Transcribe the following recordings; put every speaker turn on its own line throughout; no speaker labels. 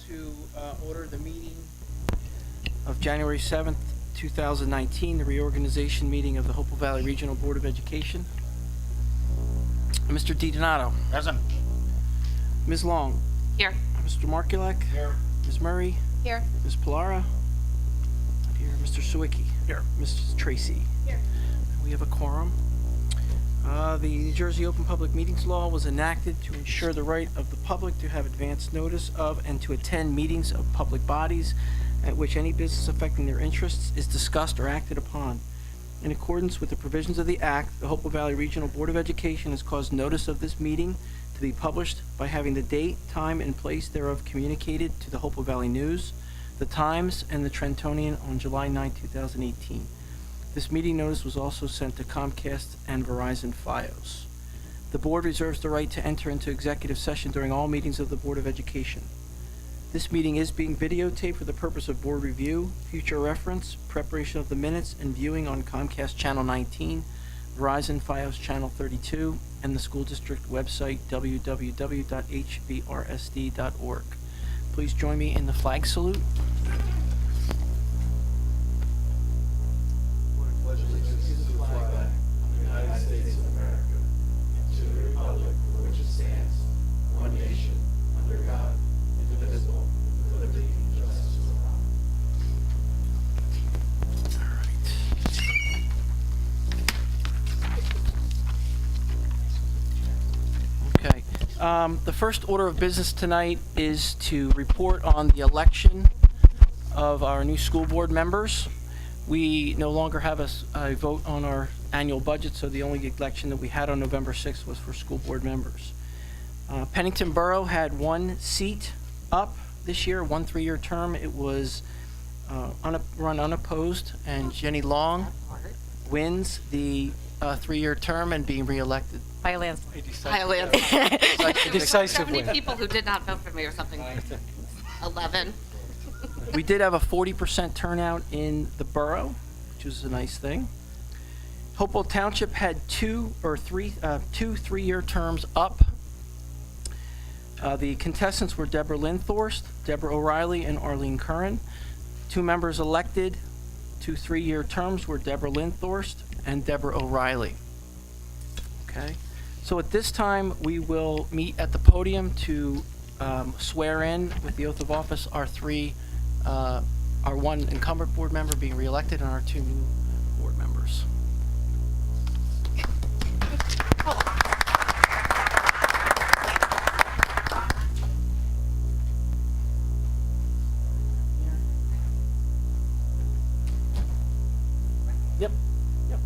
to order the meeting of January 7th, 2019, the reorganization meeting of the Hopewell Valley Regional Board of Education. Mr. DiDonato.
Present.
Ms. Long.
Here.
Mr. Markulek.
Here.
Ms. Murray.
Here.
Ms. Pilara. Here. Mr. Sawicki.
Here.
Mrs. Tracy.
Here.
We have a quorum. The New Jersey Open Public Meetings Law was enacted to ensure the right of the public to have advance notice of and to attend meetings of public bodies at which any business affecting their interests is discussed or acted upon. In accordance with the provisions of the Act, the Hopewell Valley Regional Board of Education has caused notice of this meeting to be published by having the date, time, and place thereof communicated to the Hopewell Valley News, the Times, and the Trentonian on July 9, 2018. This meeting notice was also sent to Comcast and Verizon Fios. The board reserves the right to enter into executive session during all meetings of the Board of Education. This meeting is being videotaped for the purpose of board review, future reference, preparation of the minutes, and viewing on Comcast Channel 19, Verizon Fios Channel 32, and the school district website www.hvrsd.org. Please join me in the flag salute.
Pledge allegiance to the flag of the United States of America and to the republic for which it stands, one nation, under God, indivisible, with liberty and justice for all.
Okay. The first order of business tonight is to report on the election of our new school board members. We no longer have a vote on our annual budget, so the only election that we had on November 6th was for school board members. Pennington Borough had one seat up this year, one 3-year term. It was run unopposed, and Jenny Long wins the 3-year term and being reelected.
By a landslide. By a
Decisive
How many
win.
people who did not vote for me or something? 11.
We did have a 40% turnout in the borough, which was a nice thing. Hopewell Township had two 3-year terms up. The contestants were Deborah Linthorst, Deborah O'Reilly, and Arlene Curran. 2 members elected to 3-year terms were Deborah Linthorst and Deborah O'Reilly. Okay, so at this time we will meet at the podium to swear in with the oath of office our one incumbent board member being reelected and our 2 new board members. Yep. Yep.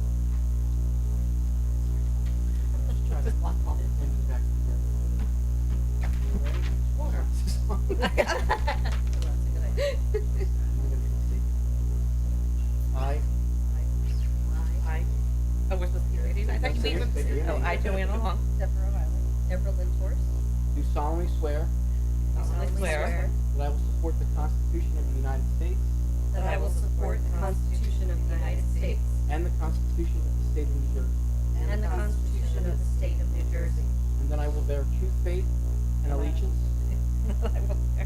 Oh, we're supposed to be reading? I thought you
Say your
Oh,
name.
I, Joanna Long.
Deborah O'Reilly. Deborah Linthorst.
Do solemnly swear
I swear
that I will support the Constitution of the United States
That I will support the Constitution of the United States.
and the Constitution of the State of New Jersey,
And the Constitution of the State of New Jersey.
and that I will bear true faith and allegiance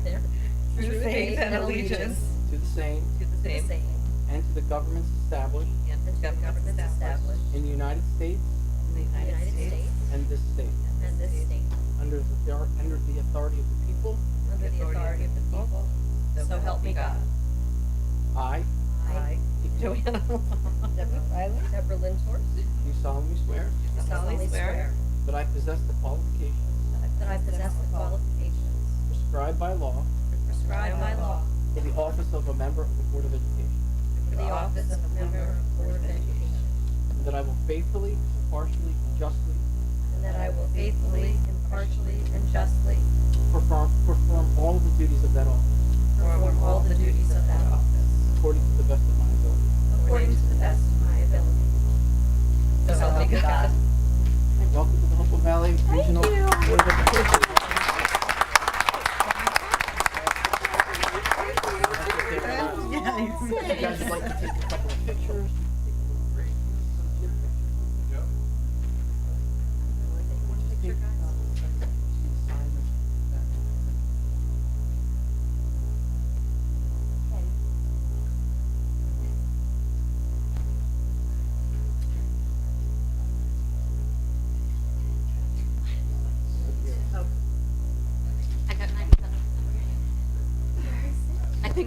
There.
True faith and allegiance
to the same
to the
The
same
same.
and to the governments established
and
And to the governments established
in the United States
in the
in the United States
and this state,
and this state.
under the authority of the people.
Under the authority of the people. So help me God.
I
I,
Joanna Long.
Deborah O'Reilly. Deborah Linthorst.
do solemnly swear
Do solemnly swear
that I possess the qualifications
that I possess the qualifications
prescribed by law
prescribed by law
for the office of a member of the Board of Education,
for the office of a member of the Board of Education.
and that I will faithfully, impartially, and justly
And that I will faithfully, impartially, and justly
perform all the duties of that office
perform all the duties of that office
according to the best of my ability.
according to the best of my ability.
So help me God.
Welcome to the Hopewell Valley Regional Board of Education. If you guys would like to take a couple of pictures.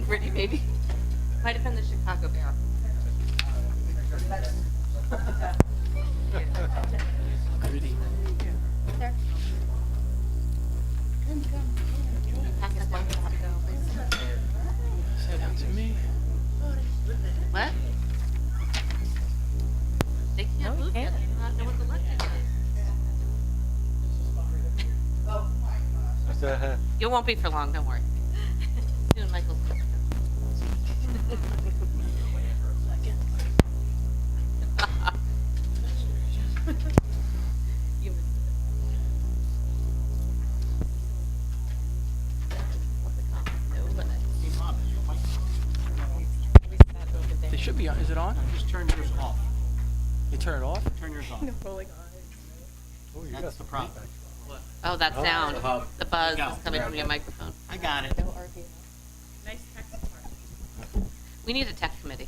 Brittany, maybe. Might have been the Chicago Bear.
Gritty.
There.
Pack us one to go, please.
Say that to me.
What? They can't
No, you
move yet.
can't.
They do not know what the elected is. You won't be for long, don't worry. Soon, Michael. You missed
They should be on. Is it on?
Just turn yours off.
You turn it off?
Turn yours off. That's the problem.
Oh, that sound. The buzz
Go.
is coming from your microphone.
I got it.
We need a tech committee.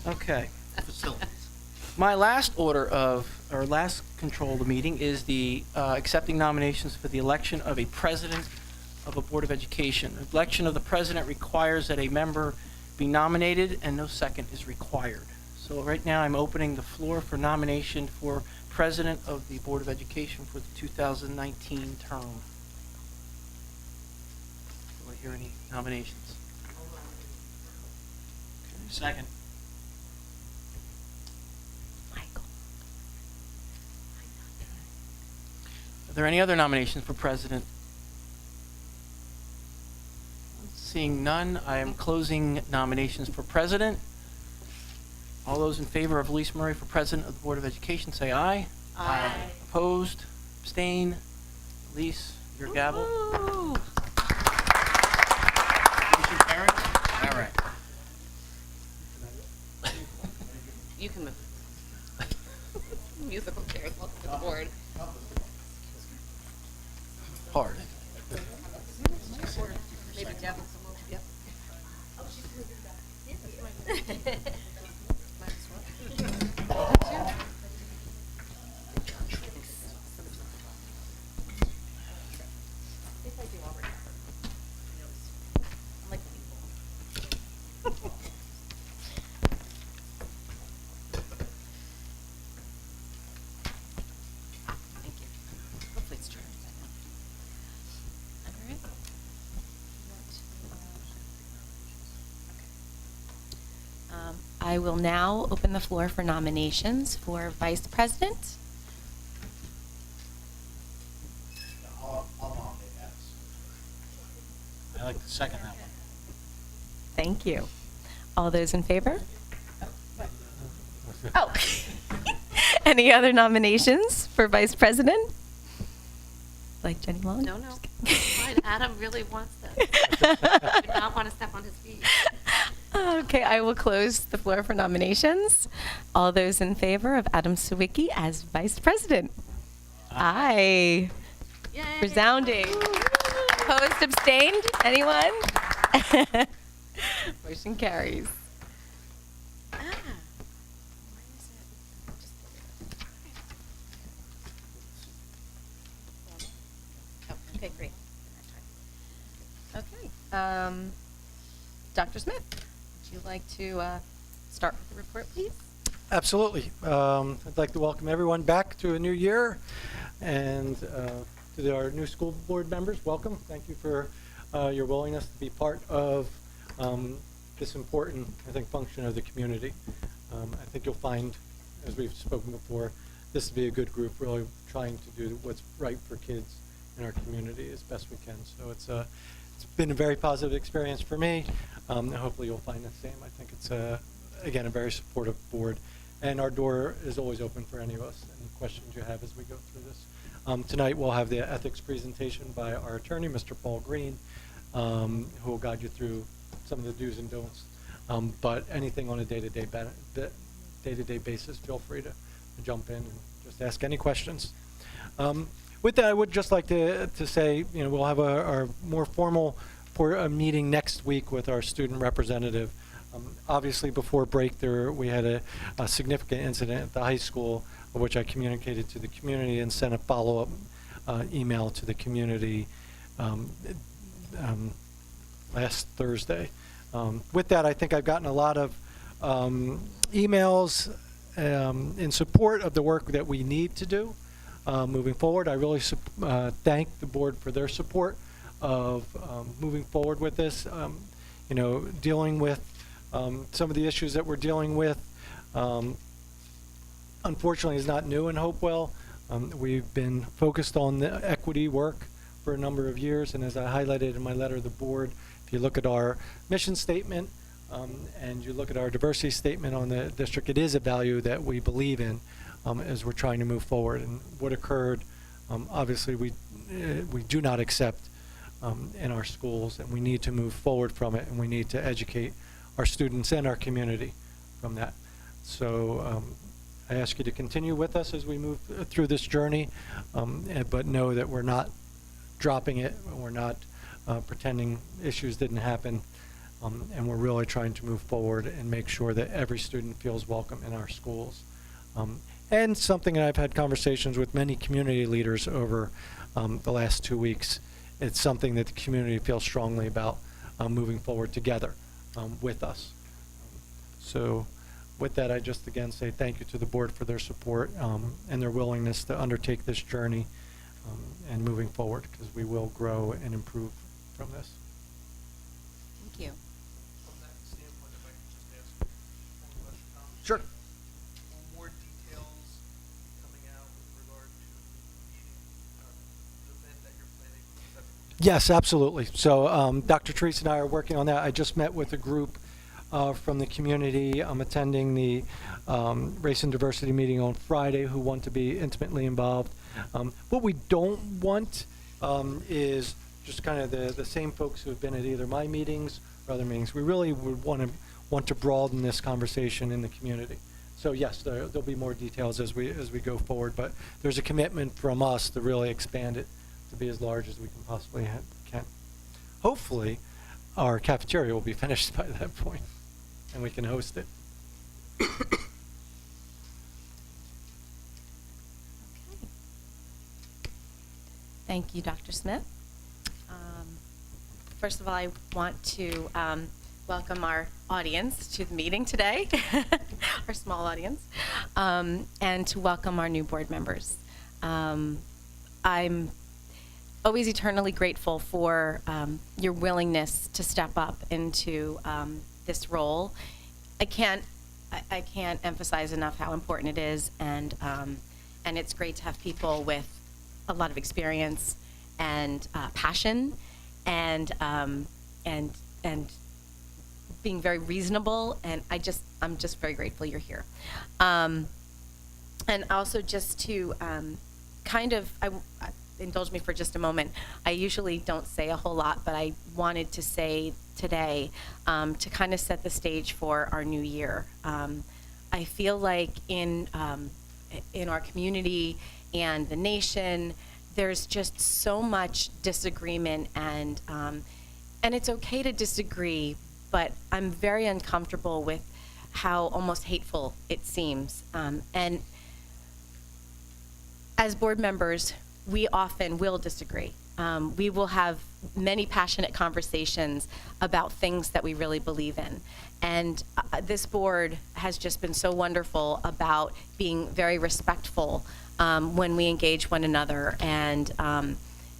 Okay.
Facilities.
My last last control of the meeting is the accepting nominations for the election of a president of a Board of Education. Election of the president requires that a member be nominated and no second is required. So right now I'm opening the floor for nomination for president of the Board of Education for the 2019 term. Do I hear any nominations?
Second.
Are there any other nominations for president? Seeing none, I am closing nominations for president. All those in favor of Elise Murray for president of the Board of Education, say aye.
Aye.
Opposed? Abstain? Elise, your gavel.
Woo!
Motion carried? All right.
You can move. Musical chairs, welcome to the board.
Hard.
Maybe Deb will come over. Yep. Thank you. Hopefully it's true.
I will now open the floor for nominations for Vice President.
I'll nominate that. I like to second that one.
Thank you. All those in favor? Oh. Any other nominations for Vice President? Like Jenny Long?
No, no.
Just
It's
kidding.
fine. Adam really wants this. I do not want to step on his feet.
Okay, I will close the floor for nominations. All those in favor of Adam Sawicki as Vice President? Aye.
Yay.
Resounding. Opposed, abstained? Anyone? Motion carries.
Ah. Oh, okay, great.
Okay. Dr. Smith, would you like to start with the report, please?
Absolutely. I'd like to welcome everyone back to a new year, and to our new school board members, welcome. Thank you for your willingness to be part of this important, I think, function of the community. I think you'll find, as we've spoken before, this to be a good group, really trying to do what's right for kids in our community as best we can. So it's been a very positive experience for me, and hopefully you'll find the same. I think it's, again, a very supportive board, and our door is always open for any of us. Any questions you have as we go through this. Tonight we'll have the ethics presentation by our attorney, Mr. Paul Green, who will guide you through some of the do's and don'ts. But anything on a day-to-day basis, feel free to jump in and just ask any questions. With that, I would just like to say, we'll have our more formal meeting next week with our student representative. Obviously, before break, we had a significant incident at the high school, which I communicated to the community and sent a follow-up email to the community last Thursday. With that, I think I've gotten a lot of emails in support of the work that we need to do moving forward. I really thank the board for their support of moving forward with this. Dealing with some of the issues that we're dealing with, unfortunately, is not new in Hopewell. We've been focused on the equity work for a number of years, and as I highlighted in my letter to the board, if you look at our mission statement and you look at our diversity statement on the district, it is a value that we believe in as we're trying to move forward. And what occurred, obviously, we do not accept in our schools, and we need to move forward from it, and we need to educate our students and our community from that. So I ask you to continue with us as we move through this journey, but know that we're not dropping it, we're not pretending issues didn't happen, and we're really trying to move forward and make sure that every student feels welcome in our schools. And something that I've had conversations with many community leaders over the last 2 weeks, it's something that the community feels strongly about moving forward together with us. So with that, I just again say thank you to the board for their support and their willingness to undertake this journey and moving forward, because we will grow and improve from this.
Thank you.
From that standpoint, if I could just ask one question, Tom?
Sure.
Will more details be coming out with regard to the meeting, the event that you're planning?
Yes, absolutely. So Dr. Teresa and I are working on that. I just met with a group from the community. I'm attending the race and diversity meeting on Friday who want to be intimately involved. What we don't want is just kind of the same folks who have been at either my meetings or other meetings. We really would want to broaden this conversation in the community. So yes, there'll be more details as we go forward, but there's a commitment from us to really expand it to be as large as we can possibly can. Hopefully, our cafeteria will be finished by that point, and we can host it.
Thank you, Dr. Smith. First of all, I want to welcome our audience to the meeting today, our small audience, and to welcome our new board members. I'm always eternally grateful for your willingness to step up into this role. I can't emphasize enough how important it is, and it's great to have people with a lot of experience and passion and being very reasonable, and I'm just very grateful you're here. And also just to indulge me for just a moment. I usually don't say a whole lot, but I wanted to say today to kind of set the stage for our new year. I feel like in our community and the nation, there's just so much disagreement, and it's okay to disagree, but I'm very uncomfortable with how almost hateful it seems. And as board members, we often will disagree. We will have many passionate conversations about things that we really believe in. And this board has just been so wonderful about being very respectful when we engage one another. And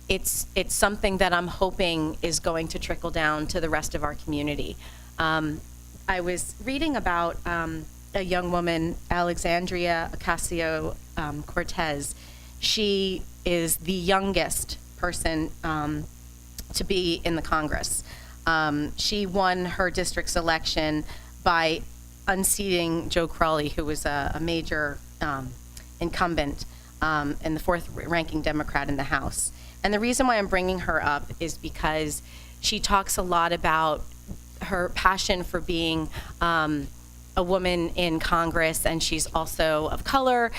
it's something that I'm hoping is going to trickle down to the rest of our community. I was reading about a young woman, Alexandria Ocasio-Cortez. She is the youngest person to be in the Congress. She won her district's election by unseating Joe Crowley, who was a major incumbent and the fourth ranking Democrat in the House. And the reason why I'm bringing her up is because she talks a lot about her passion for being a woman in Congress, and she's also of color.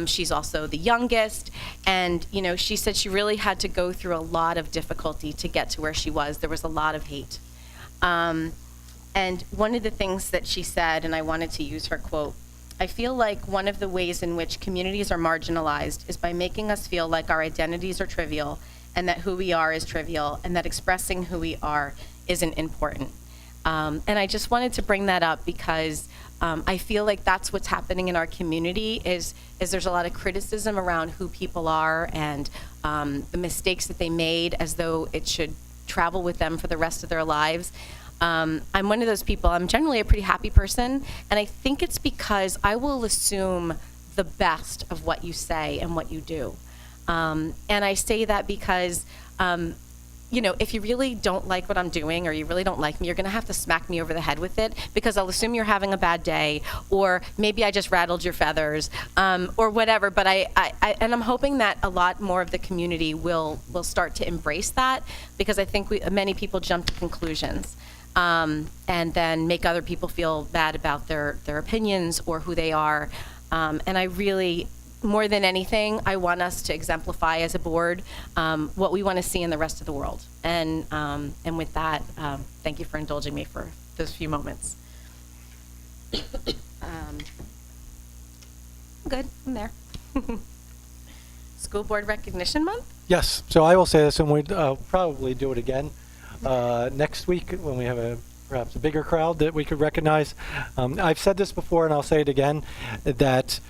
She's also the youngest, and she said she really had to go through a lot of difficulty to get to where she was. There was a lot of hate. And one of the things that she said, and I wanted to use her quote, "I feel like one of the ways in which communities are marginalized is by making us feel like our identities are trivial and that who we are is trivial, and that expressing who we are isn't important. And I just wanted to bring that up because I feel like that's what's happening in our community is there's a lot of criticism around who people are and the mistakes that they made as though it should travel with them for the rest of their lives. I'm one of those people. I'm generally a pretty happy person, and I think it's because I will assume the best of what you say and what you do. And I say that because, if you really don't like what I'm doing or you really don't like me, you're going to have to smack me over the head with it because I'll assume you're having a bad day, or maybe I just rattled your feathers, or whatever. But and I'm hoping that a lot more of the community will start to embrace that, because I think many people jump to conclusions and then make other people feel bad about their opinions or who they are. And I really, more than anything, I want us to exemplify as a board what we want to see in the rest of the world. And with that, thank you for indulging me for those few moments. Good, I'm there. School Board Recognition Month?
Yes, so I will say this, and we'll probably do it again next week when we have perhaps a bigger crowd that we could recognize. I've said this before, and I'll say it again, that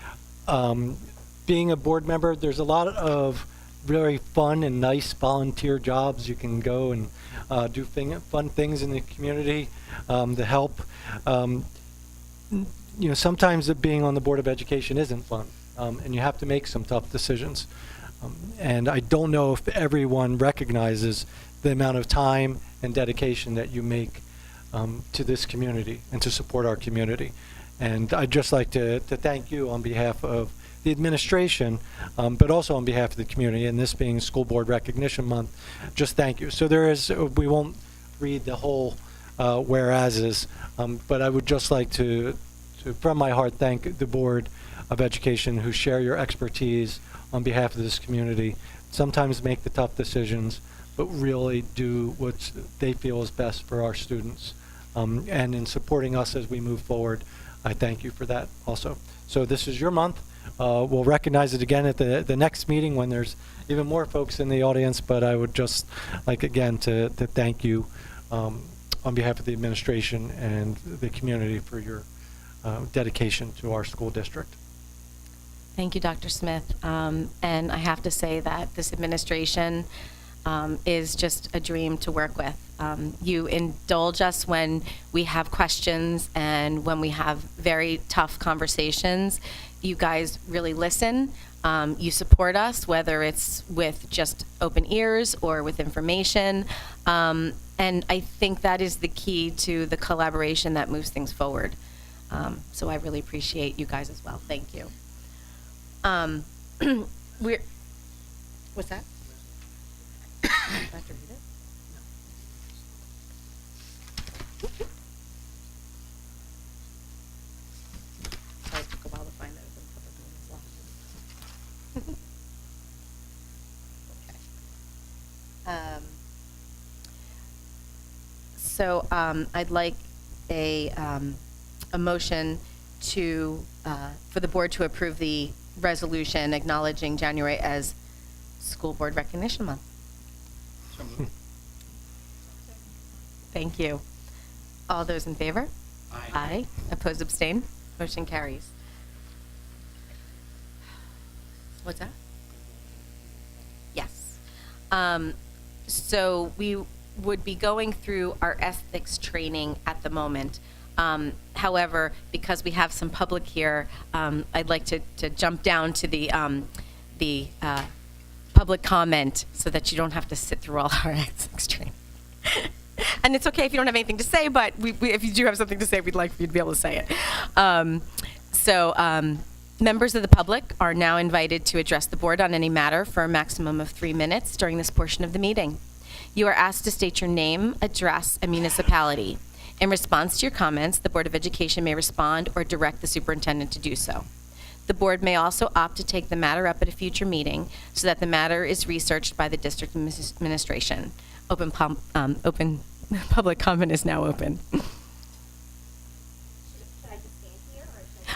being a board member, there's a lot of very fun and nice volunteer jobs. You can go and do fun things in the community to help. Sometimes being on the Board of Education isn't fun, and you have to make some tough decisions. And I don't know if everyone recognizes the amount of time and dedication that you make to this community and to support our community. And I'd just like to thank you on behalf of the administration, but also on behalf of the community, and this being School Board Recognition Month, just thank you. So we won't read the whole whereases, but I would just like to, from my heart, thank the Board of Education who share your expertise on behalf of this community, sometimes make the tough decisions, but really do what they feel is best for our students. And in supporting us as we move forward, I thank you for that also. So this is your month. We'll recognize it again at the next meeting when there's even more folks in the audience, but I would just like again to thank you on behalf of the administration and the community for your dedication to our school district.
Thank you, Dr. Smith. And I have to say that this administration is just a dream to work with. You indulge us when we have questions and when we have very tough conversations. You guys really listen. You support us, whether it's with just open ears or with information. And I think that is the key to the collaboration that moves things forward. So I really appreciate you guys as well. Thank you. What's that? Do I have to read it? Sorry, it took a while to find that. Okay. So I'd like a motion for the board to approve the resolution acknowledging January as School Board Recognition Month.
So moved.
Thank you. All those in favor?
Aye.
Aye. Opposed, abstain? Motion carries. What's that? Yes. So we would be going through our ethics training at the moment. However, because we have some public here, I'd like to jump down to the public comment so that you don't have to sit through all our ethics training. And it's okay if you don't have anything to say, but if you do have something to say, we'd like for you to be able to say it. Members of the public are now invited to address the board on any matter for a maximum of 3 minutes during this portion of the meeting. You are asked to state your name, address, and municipality. In response to your comments, the Board of Education may respond or direct the superintendent to do so. The board may also opt to take the matter up at a future meeting so that the matter is researched by the district administration. Open public comment is now open.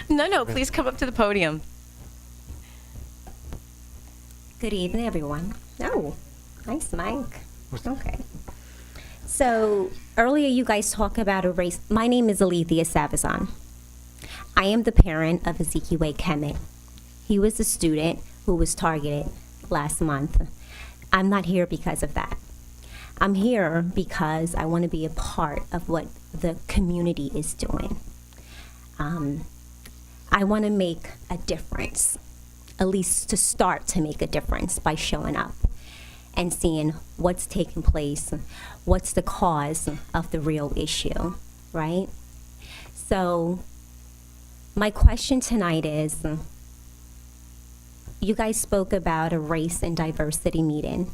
No, please come up to the podium.
Good evening, everyone. No. Nice, Mike. Okay. So earlier you guys talked about a race. My name is Alethea Savazan. I am the parent of Ezekiel Kemet. He was a student who was targeted last month. I'm not here because of that. I'm here because I want to be a part of what the community is doing. I want to make a difference, at least to start to make a difference by showing up and seeing what's taking place, what's the cause of the real issue, right? So my question tonight is, you guys spoke about a race and diversity meeting.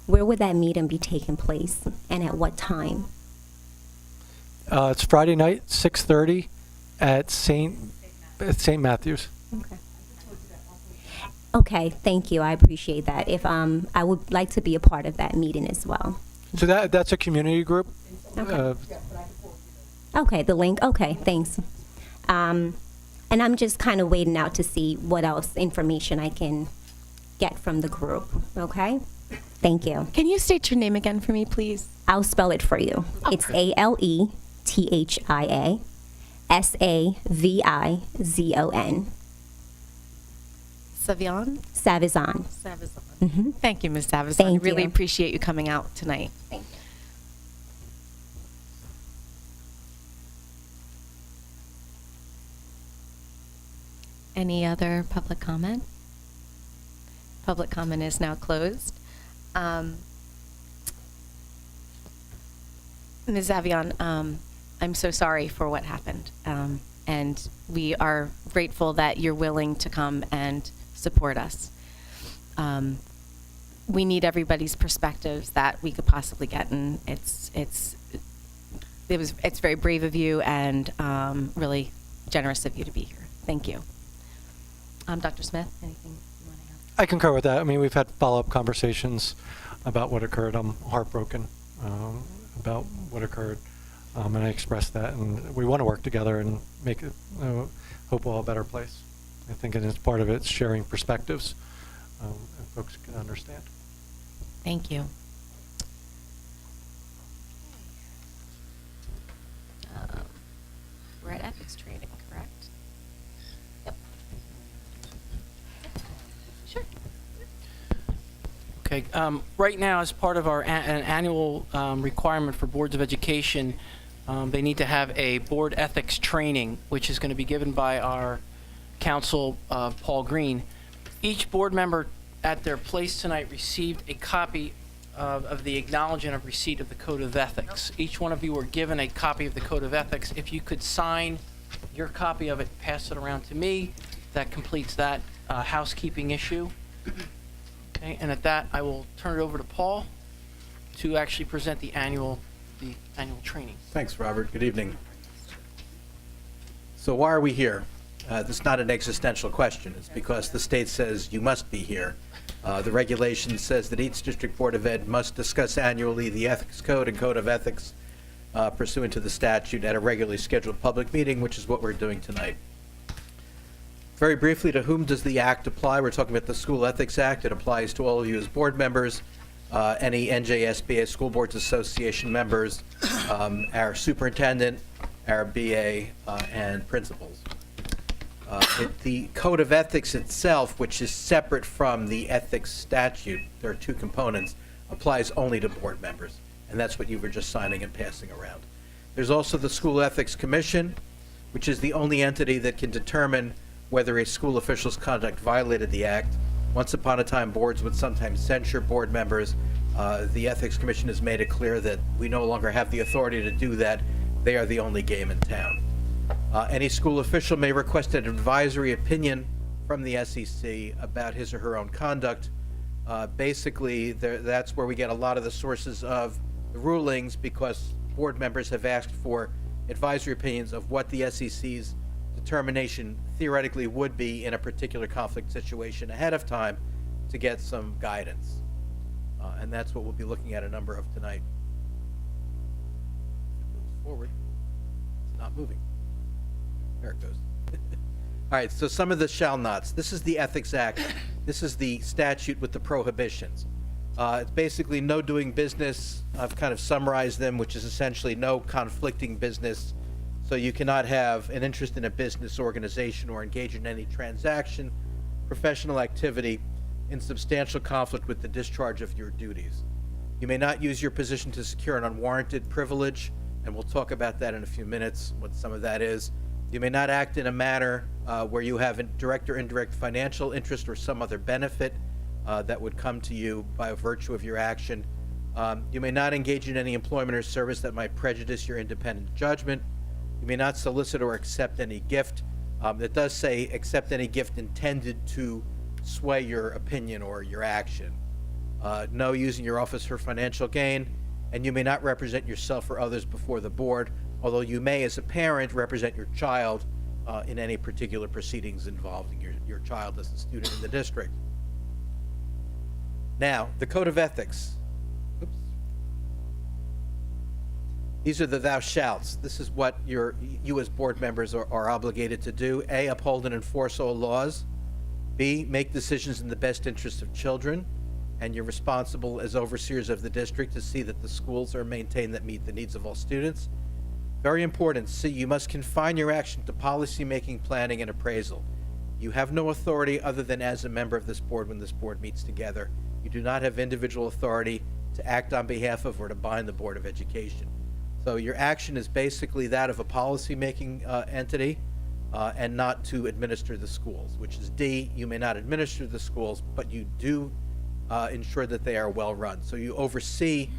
Where would that meeting be taking place and at what time?
It's Friday night, 6:30 at St. Matthew's.
Okay. Okay, thank you. I appreciate that. If I would like to be a part of that meeting as well.
So that's a community group.
Okay. Okay, the link. Okay, thanks. And I'm just kind of waiting out to see what else information I can get from the group. Okay? Thank you.
Can you state your name again for me, please?
I'll spell it for you. It's ALETHIA SAVIZON.
Savion?
Savazan.
Savazan.
Mhm.
Thank you, Ms. Savazan.
Thank
Really
you.
appreciate you coming out tonight.
Thank you.
Any other public comment? Public comment is now closed. Ms. Avion, I'm so sorry for what happened. And we are grateful that you're willing to come and support us. We need everybody's perspectives that we could possibly get, and it's very brave of you and really generous of you to be here. Thank you. Dr. Smith, anything you want to add?
I concur with that. I mean, we've had follow-up conversations about what occurred. I'm heartbroken about what occurred, and I expressed that. And we want to work together and make it, Hopewell a better place. I think it is part of it sharing perspectives, and folks can understand.
Thank you. We're at ethics training, correct? Yep. Sure.
Okay, right now, as part of our an annual requirement for boards of education, they need to have a board ethics training, which is going to be given by our counsel, Paul Green. Each board member at their place tonight received a copy of the acknowledgement of receipt of the Code of Ethics. Each one of you were given a copy of the Code of Ethics. If you could sign your copy of it, pass it around to me, that completes that housekeeping issue. Okay, and at that, I will turn it over to Paul to actually present the annual training.
Thanks, Robert. Good evening. So why are we here? This is not an existential question. It's because the state says you must be here. The regulation says that each district board of ed must discuss annually the ethics code and code of ethics pursuant to the statute at a regularly scheduled public meeting, which is what we're doing tonight. Very briefly, to whom does the act apply? We're talking about the School Ethics Act. It applies to all of you as board members, any NJSBA School Boards Association members, our superintendent, our BA, and principals. The Code of Ethics itself, which is separate from the ethics statute, there are two components, applies only to board members, and that's what you were just signing and passing around. There's also the School Ethics Commission, which is the only entity that can determine whether a school official's conduct violated the act. Once upon a time, boards would sometimes censure board members. The Ethics Commission has made it clear that we no longer have the authority to do that. They are the only game in town. Any school official may request an advisory opinion from the SEC about his or her own conduct. Basically, that's where we get a lot of the sources of the rulings, because board members have asked for advisory opinions of what the SEC's determination theoretically would be in a particular conflict situation ahead of time to get some guidance. And that's what we'll be looking at a number of tonight. If it moves forward, it's not moving. There it goes. All right, so some of the shall nots. This is the Ethics Act. This is the statute with the prohibitions. It's basically no doing business. I've kind of summarized them, which is essentially no conflicting business. So you cannot have an interest in a business organization or engage in any transaction, professional activity in substantial conflict with the discharge of your duties. You may not use your position to secure an unwarranted privilege, and we'll talk about that in a few minutes, what some of that is. You may not act in a manner where you have a direct or indirect financial interest or some other benefit that would come to you by virtue of your action. You may not engage in any employment or service that might prejudice your independent judgment. You may not solicit or accept any gift. It does say accept any gift intended to sway your opinion or your action. No using your office for financial gain, and you may not represent yourself or others before the board, although you may, as a parent, represent your child in any particular proceedings involving your child as a student in the district. Now, the Code of Ethics. Oops. These are the thou shalts. This is what you as board members are obligated to do. A, uphold and enforce all laws. B, make decisions in the best interest of children. And you're responsible as overseers of the district to see that the schools are maintained that meet the needs of all students. Very important. C, you must confine your action to policy making, planning, and appraisal. You have no authority other than as a member of this board when this board meets together. You do not have individual authority to act on behalf of or to bind the Board of Education. So your action is basically that of a policy-making entity and not to administer the schools, which is D. You may not administer the schools, but you do ensure that they are well-run. So you oversee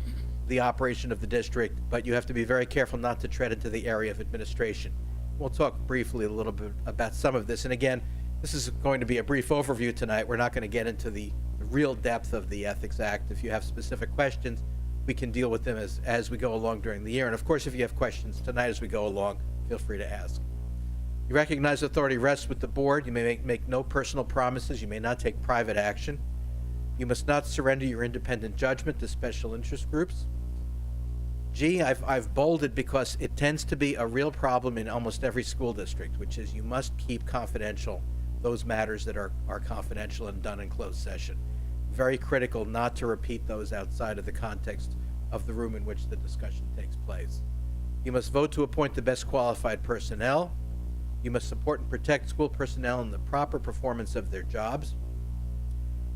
the operation of the district, but you have to be very careful not to tread into the area of administration. We'll talk briefly a little bit about some of this. And again, this is going to be a brief overview tonight. We're not going to get into the real depth of the Ethics Act. If you have specific questions, we can deal with them as we go along during the year. And of course, if you have questions tonight as we go along, feel free to ask. You recognize authority rests with the board. You may make no personal promises. You may not take private action. You must not surrender your independent judgment to special interest groups. G, I've bolded because it tends to be a real problem in almost every school district, which is you must keep confidential those matters that are confidential and done in closed session. Very critical not to repeat those outside of the context of the room in which the discussion takes place. You must vote to appoint the best qualified personnel. You must support and protect school personnel in the proper performance of their jobs.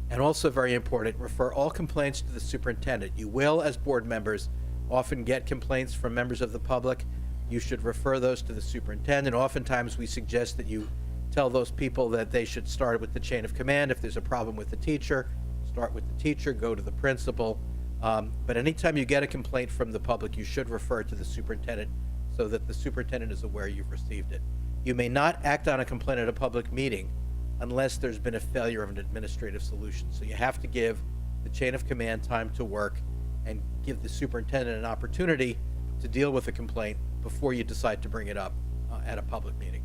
And also very important, refer all complaints to the superintendent. You will, as board members, often get complaints from members of the public. You should refer those to the superintendent. Oftentimes we suggest that you tell those people that they should start with the chain of command. If there's a problem with the teacher, start with the teacher, go to the principal. But anytime you get a complaint from the public, you should refer to the superintendent so that the superintendent is aware you've received it. You may not act on a complaint at a public meeting unless there's been a failure of an administrative solution. So you have to give the chain of command time to work and give the superintendent an opportunity to deal with a complaint before you decide to bring it up at a public meeting.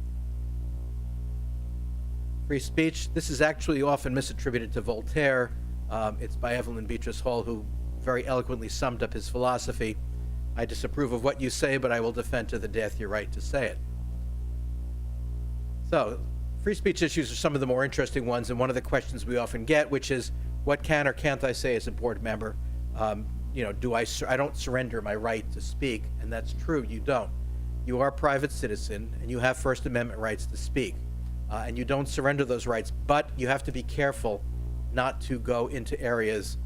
Free speech, this is actually often misattributed to Voltaire. It's by Evelyn Beatrice Hall, who very eloquently summed up his philosophy. I disapprove of what you say, but I will defend to the death your right to say it. So, free speech issues are some of the more interesting ones, and one of the questions we often get, which is, what can or can't I say as a board member? I don't surrender my right to speak, and that's true, you don't. You are a private citizen, and you have First Amendment rights to speak. And you don't surrender those rights, but you have to be careful not to go into areas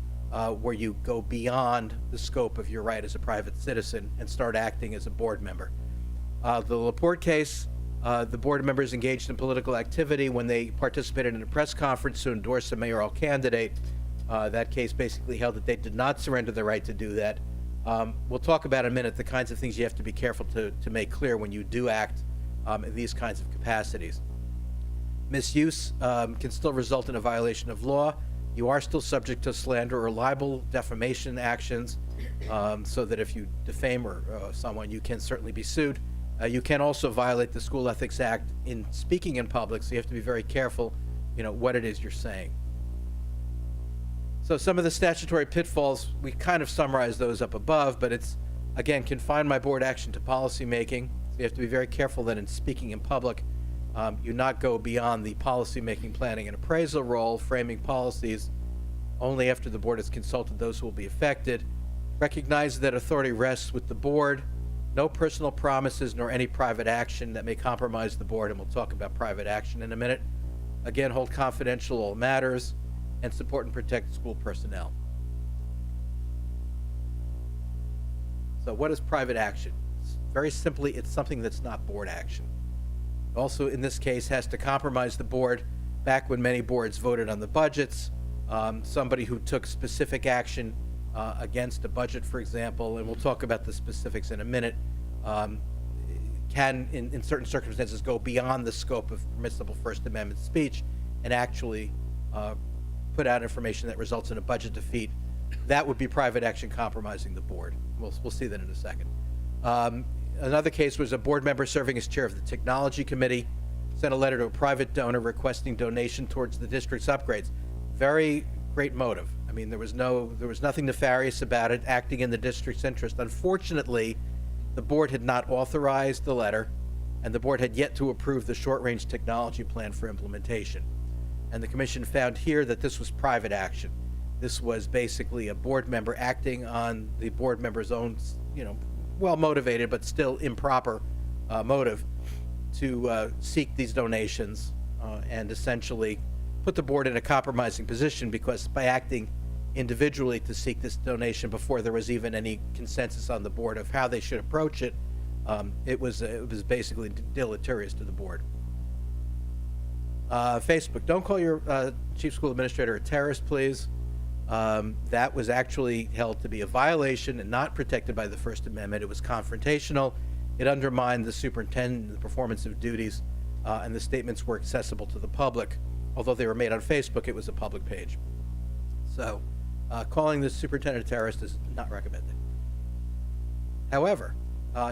where you go beyond the scope of your right as a private citizen and start acting as a board member. The Laporte case, the board members engaged in political activity when they participated in a press conference to endorse a mayoral candidate. That case basically held that they did not surrender the right to do that. We'll talk about in a minute the kinds of things you have to be careful to make clear when you do act in these kinds of capacities. Misuse can still result in a violation of law. You are still subject to slander or libel, defamation actions, so that if you defame someone, you can certainly be sued. You can also violate the School Ethics Act in speaking in public, so you have to be very careful, what it is you're saying. So some of the statutory pitfalls, we kind of summarize those up above, but it's, again, confine my board action to policy making. So you have to be very careful that in speaking in public, you not go beyond the policy making, planning, and appraisal role, framing policies. only after the board has consulted those who will be affected. Recognize that authority rests with the board. No personal promises nor any private action that may compromise the board, and we'll talk about private action in a minute. Again, hold confidential all matters and support and protect school personnel. So what is private action? Very simply, it's something that's not board action. Also, in this case, has to compromise the board. Back when many boards voted on the budgets, somebody who took specific action against a budget, for example, and we'll talk about the specifics in a minute, can, in certain circumstances, go beyond the scope of permissible First Amendment speech and actually put out information that results in a budget defeat. That would be private action compromising the board. We'll see that in a second. Another case was a board member serving as chair of the Technology Committee sent a letter to a private donor requesting donation towards the district's upgrades. Very great motive. I mean, there was nothing nefarious about it, acting in the district's interest. Unfortunately, the board had not authorized the letter, and the board had yet to approve the short-range technology plan for implementation. And the commission found here that this was private action. This was basically a board member acting on the board member's own, well-motivated but still improper motive to seek these donations and essentially put the board in a compromising position, because by acting individually to seek this donation before there was even any consensus on the board of how they should approach it, it was basically deleterious to the board. Facebook, don't call your chief school administrator a terrorist, please. That was actually held to be a violation and not protected by the First Amendment. It was confrontational. It undermined the superintendent and the performance of duties, and the statements were accessible to the public. Although they were made on Facebook, it was a public page. So calling the superintendent a terrorist is not recommended. However,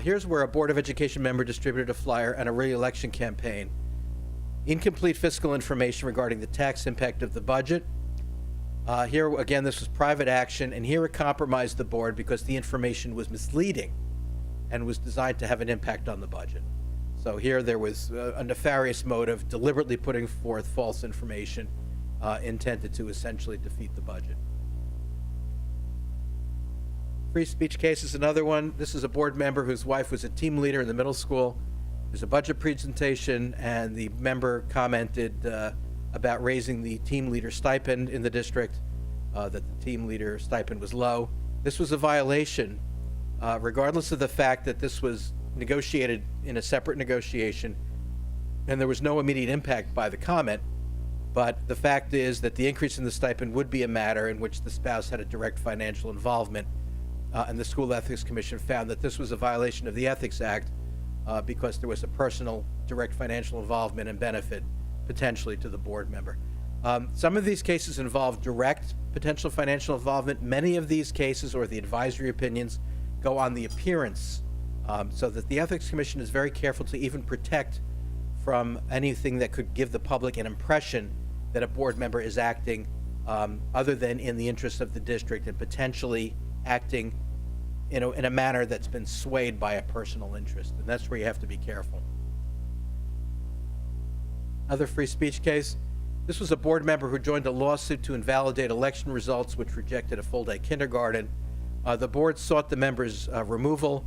here's where a Board of Education member distributed a flyer and a re-election campaign. Incomplete fiscal information regarding the tax impact of the budget. Here, again, this was private action, and here it compromised the board because the information was misleading and was designed to have an impact on the budget. So here there was a nefarious motive, deliberately putting forth false information intended to essentially defeat the budget. Free speech case is another one. This is a board member whose wife was a team leader in the middle school. There's a budget presentation, and the member commented about raising the team leader stipend in the district, that the team leader stipend was low. This was a violation, regardless of the fact that this was negotiated in a separate negotiation, and there was no immediate impact by the comment. But the fact is that the increase in the stipend would be a matter in which the spouse had a direct financial involvement, and the School Ethics Commission found that this was a violation of the Ethics Act because there was a personal direct financial involvement and benefit potentially to the board member. Some of these cases involve direct potential financial involvement. Many of these cases, or the advisory opinions, go on the appearance, so that the Ethics Commission is very careful to even protect from anything that could give the public an impression that a board member is acting other than in the interest of the district, and potentially acting in a manner that's been swayed by a personal interest. And that's where you have to be careful. Another free speech case. This was a board member who joined a lawsuit to invalidate election results which rejected a full-day kindergarten. The board sought the member's removal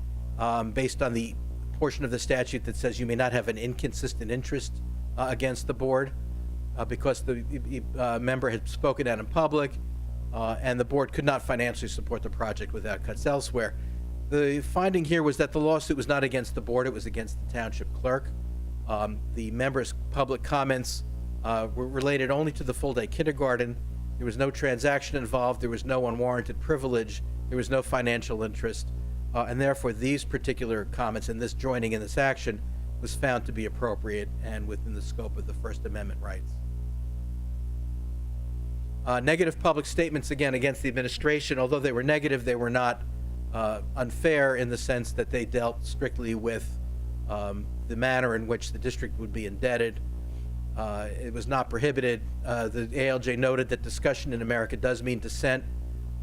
based on the portion of the statute that says you may not have an inconsistent interest against the board because the member had spoken out in public, and the board could not financially support the project without cuts elsewhere. The finding here was that the lawsuit was not against the board, it was against the township clerk. The member's public comments were related only to the full-day kindergarten. There was no transaction involved, there was no unwarranted privilege, there was no financial interest, and therefore these particular comments and this joining in this action was found to be appropriate and within the scope of the First Amendment rights. Negative public statements, again, against the administration. Although they were negative, they were not unfair in the sense that they dealt strictly with the manner in which the district would be indebted. It was not prohibited. The ALJ noted that discussion in America does mean dissent,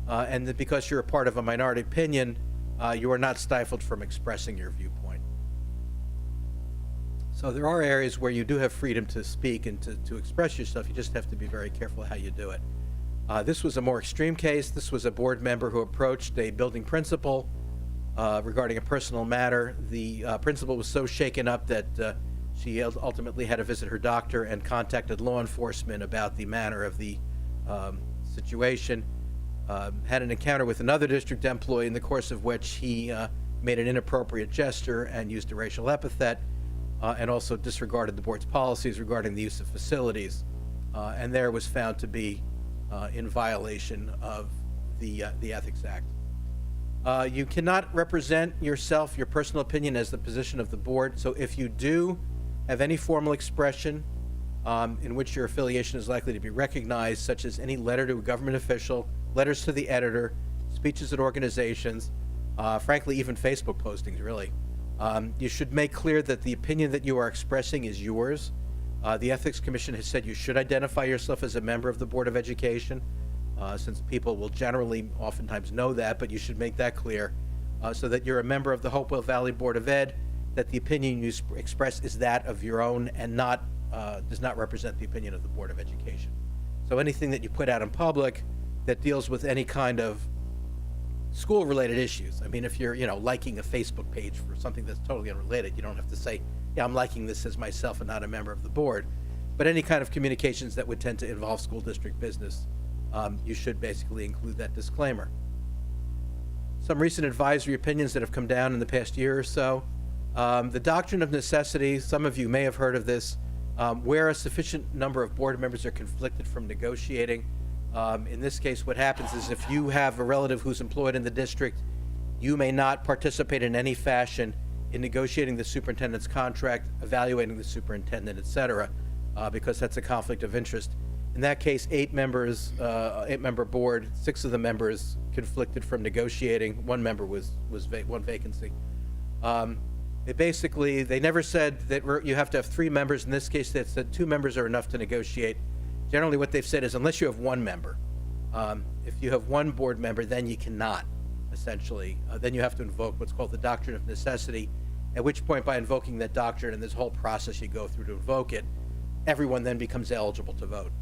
and that because you're a part of a minority opinion, you are not stifled from expressing your viewpoint. So there are areas where you do have freedom to speak and to express yourself. You just have to be very careful how you do it. This was a more extreme case. This was a board member who approached a building principal regarding a personal matter. The principal was so shaken up that she ultimately had to visit her doctor and contacted law enforcement about the manner of the situation. Had an encounter with another district employee in the course of which he made an inappropriate gesture and used a racial epithet, and also disregarded the board's policies regarding the use of facilities, and there was found to be in violation of the Ethics Act. You cannot represent yourself, your personal opinion, as the position of the board, so if you do have any formal expression in which your affiliation is likely to be recognized, such as any letter to a government official, letters to the editor, speeches at organizations, frankly, even Facebook postings, really. You should make clear that the opinion that you are expressing is yours. The Ethics Commission has said you should identify yourself as a member of the Board of Education, since people will generally oftentimes know that, but you should make that clear, so that you're a member of the Hopewell Valley Board of Ed, that the opinion you express is that of your own and not does not represent the opinion of the Board of Education. So anything that you put out in public that deals with any kind of school-related issues. I mean, if you're, liking a Facebook page for something that's totally unrelated, you don't have to say, yeah, I'm liking this as myself and not a member of the board. But any kind of communications that would tend to involve school district business, you should basically include that disclaimer. Some recent advisory opinions that have come down in the past year or so. The doctrine of necessity, some of you may have heard of this, where a sufficient number of board members are conflicted from negotiating. In this case, what happens is if you have a relative who's employed in the district, you may not participate in any fashion in negotiating the superintendent's contract, evaluating the superintendent, et cetera, because that's a conflict of interest. In that case, 8-member board, 6 of the members conflicted from negotiating. 1 member was one vacancy. They never said that you have to have 3 members. In this case, they said 2 members are enough to negotiate. Generally, what they've said is unless you have 1 member, if you have 1 board member, then you cannot, essentially. Then you have to invoke what's called the doctrine of necessity, at which point by invoking that doctrine and this whole process you go through to invoke it, everyone then becomes eligible to vote.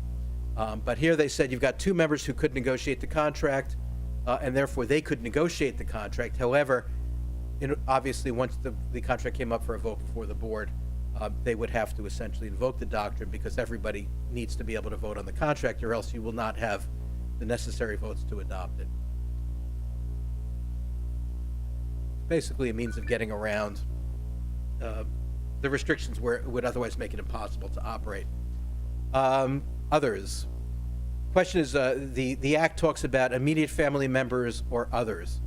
But here they said you've got 2 members who could negotiate the contract, and therefore they could negotiate the contract. However, obviously once the contract came up for a vote before the board, they would have to essentially invoke the doctrine because everybody needs to be able to vote on the contract, or else you will not have the necessary votes to adopt it. Basically a means of getting around the restrictions where it would otherwise make it impossible to operate. Others. Question is, the Act talks about immediate family members or others.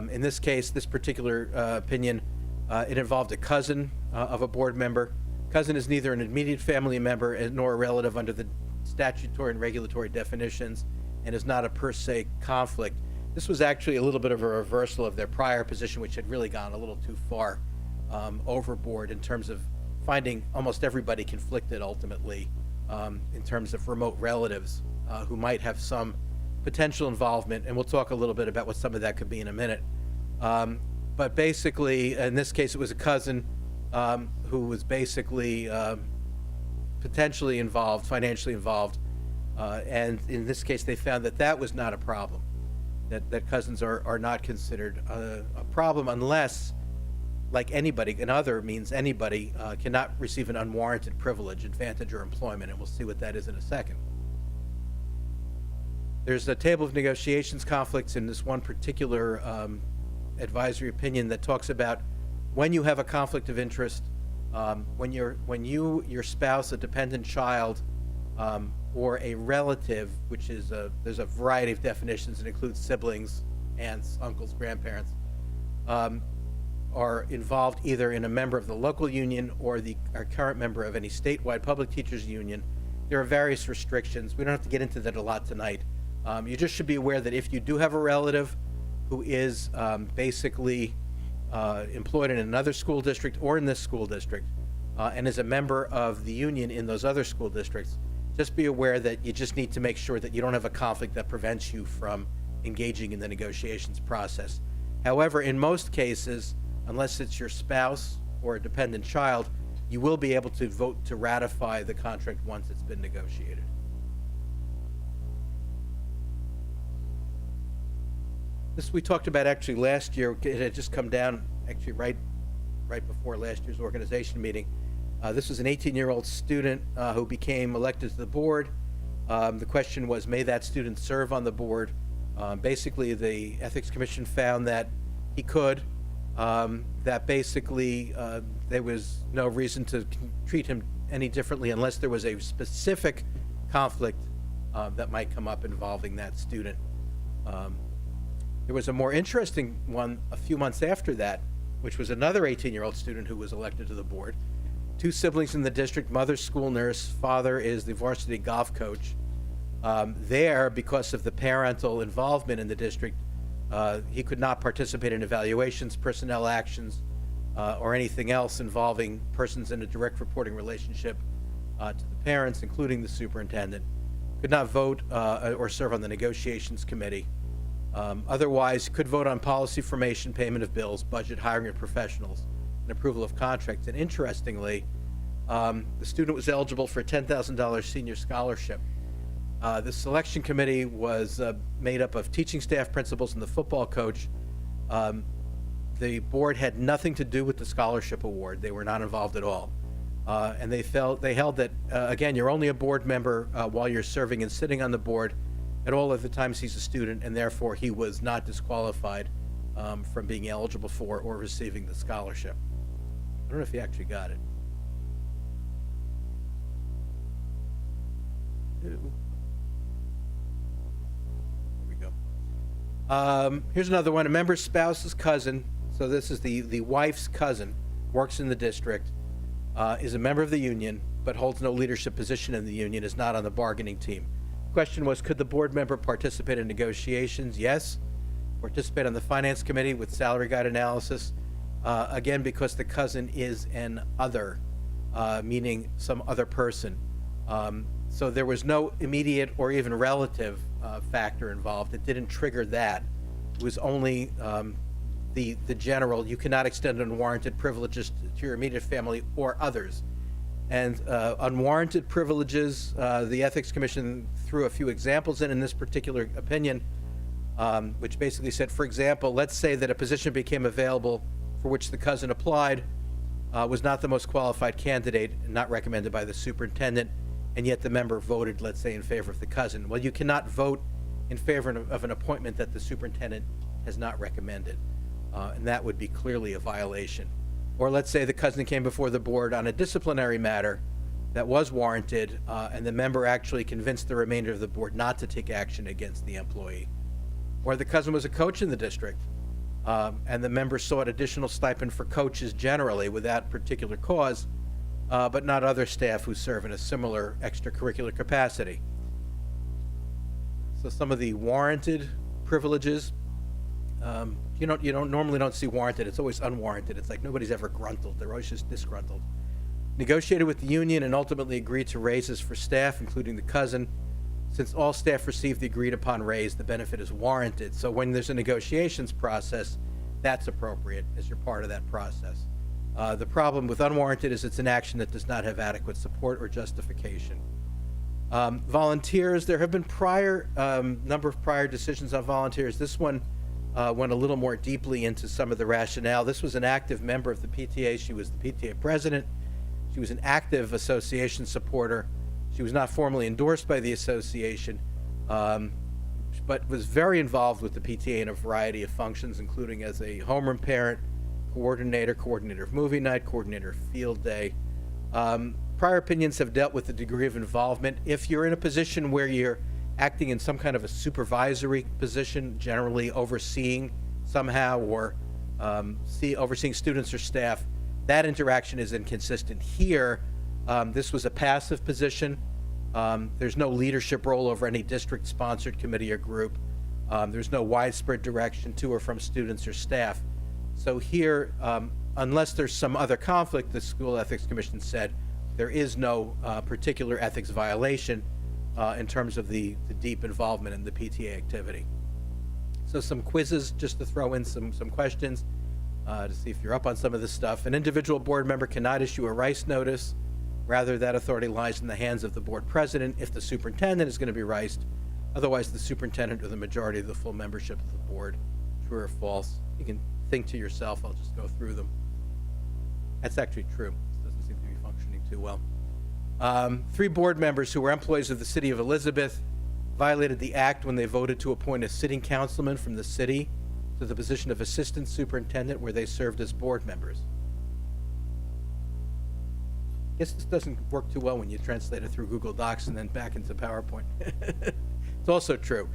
In this case, this particular opinion, it involved a cousin of a board member. Cousin is neither an immediate family member nor a relative under the statutory and regulatory definitions, and is not a per se conflict. This was actually a little bit of a reversal of their prior position, which had really gone a little too far overboard in terms of finding almost everybody conflicted ultimately in terms of remote relatives who might have some potential involvement, and we'll talk a little bit about what some of that could be in a minute. But basically, in this case, it was a cousin who was basically potentially involved, financially involved, and in this case, they found that that was not a problem, that cousins are not considered a problem unless, like anybody, another means anybody cannot receive an unwarranted privilege, advantage, or employment, and we'll see what that is in a second. There's a table of negotiations conflicts in this one particular advisory opinion that talks about when you have a conflict of interest, when your spouse, a dependent child, or a relative, which is there's a variety of definitions. It includes siblings, aunts, uncles, grandparents, are involved either in a member of the local union or a current member of any statewide public teachers union. There are various restrictions. We don't have to get into that a lot tonight. You just should be aware that if you do have a relative who is basically employed in another school district or in this school district and is a member of the union in those other school districts, just be aware that you just need to make sure that you don't have a conflict that prevents you from engaging in the negotiations process. However, in most cases, unless it's your spouse or a dependent child, you will be able to vote to ratify the contract once it's been negotiated. This we talked about actually last year. It had just come down actually right before last year's organization meeting. This was an 18-year-old student who became elected to the board. The question was, may that student serve on the board? Basically, the Ethics Commission found that he could, that basically there was no reason to treat him any differently unless there was a specific conflict that might come up involving that student. There was a more interesting one a few months after that, which was another 18-year-old student who was elected to the board. 2 siblings in the district, mother's school nurse, father is the varsity golf coach. There, because of the parental involvement in the district, he could not participate in evaluations, personnel actions, or anything else involving persons in a direct reporting relationship to the parents, including the superintendent. Could not vote or serve on the negotiations committee. Otherwise, could vote on policy formation, payment of bills, budget, hiring of professionals, and approval of contracts. And interestingly, the student was eligible for a $10,000 senior scholarship. The selection committee was made up of teaching staff, principals, and the football coach. The board had nothing to do with the scholarship award. They were not involved at all. And they held that, again, you're only a board member while you're serving and sitting on the board at all of the times he's a student, and therefore he was not disqualified from being eligible for or receiving the scholarship. I don't know if he actually got it. There we go. Here's another one. A member's spouse's cousin, so this is the wife's cousin, works in the district, is a member of the union, but holds no leadership position in the union, is not on the bargaining team. Question was, could the board member participate in negotiations? Yes. Participate on the finance committee with salary guide analysis. Again, because the cousin is an other, meaning some other person. So there was no immediate or even relative factor involved. It didn't trigger that. It was only the general, you cannot extend unwarranted privileges to your immediate family or others. And unwarranted privileges, the Ethics Commission threw a few examples in this particular opinion, which basically said, for example, let's say that a position became available for which the cousin applied, was not the most qualified candidate, and not recommended by the superintendent, and yet the member voted, let's say, in favor of the cousin. Well, you cannot vote in favor of an appointment that the superintendent has not recommended, and that would be clearly a violation. Or let's say the cousin came before the board on a disciplinary matter that was warranted, and the member actually convinced the remainder of the board not to take action against the employee. Or the cousin was a coach in the district, and the member sought additional stipend for coaches generally without particular cause, but not other staff who serve in a similar extracurricular capacity. So some of the warranted privileges, you don't normally see warranted. It's always unwarranted. It's like nobody's ever gruntled. They're always just disgruntled. Negotiated with the union and ultimately agreed to raises for staff, including the cousin. Since all staff received the agreed upon raise, the benefit is warranted. So when there's a negotiations process, that's appropriate as you're part of that process. The problem with unwarranted is it's an action that does not have adequate support or justification. Volunteers, there have been number of prior decisions on volunteers. This one went a little more deeply into some of the rationale. This was an active member of the PTA. She was the PTA president. She was an active association supporter. She was not formally endorsed by the association, but was very involved with the PTA in a variety of functions, including as a homeroom parent, coordinator of movie night, coordinator of field day. Prior opinions have dealt with the degree of involvement. If you're in a position where you're acting in some kind of a supervisory position, generally overseeing somehow or overseeing students or staff, that interaction is inconsistent. Here, this was a passive position. There's no leadership role over any district-sponsored committee or group. There's no widespread direction to or from students or staff. So here, unless there's some other conflict, the School Ethics Commission said, there is no particular ethics violation in terms of the deep involvement in the PTA activity. So some quizzes just to throw in some questions to see if you're up on some of this stuff. An individual board member cannot issue a rice notice. Rather, that authority lies in the hands of the board president if the superintendent is going to be riced. Otherwise, the superintendent or the majority of the full membership of the board true or false. You can think to yourself, I'll just go through them. That's actually true. This doesn't seem to be functioning too well. 3 board members who were employees of the city of Elizabeth violated the act when they voted to appoint a sitting councilman from the city to the position of assistant superintendent where they served as board members. I guess this doesn't work too well when you translate it through Google Docs and then back into PowerPoint. It's also true.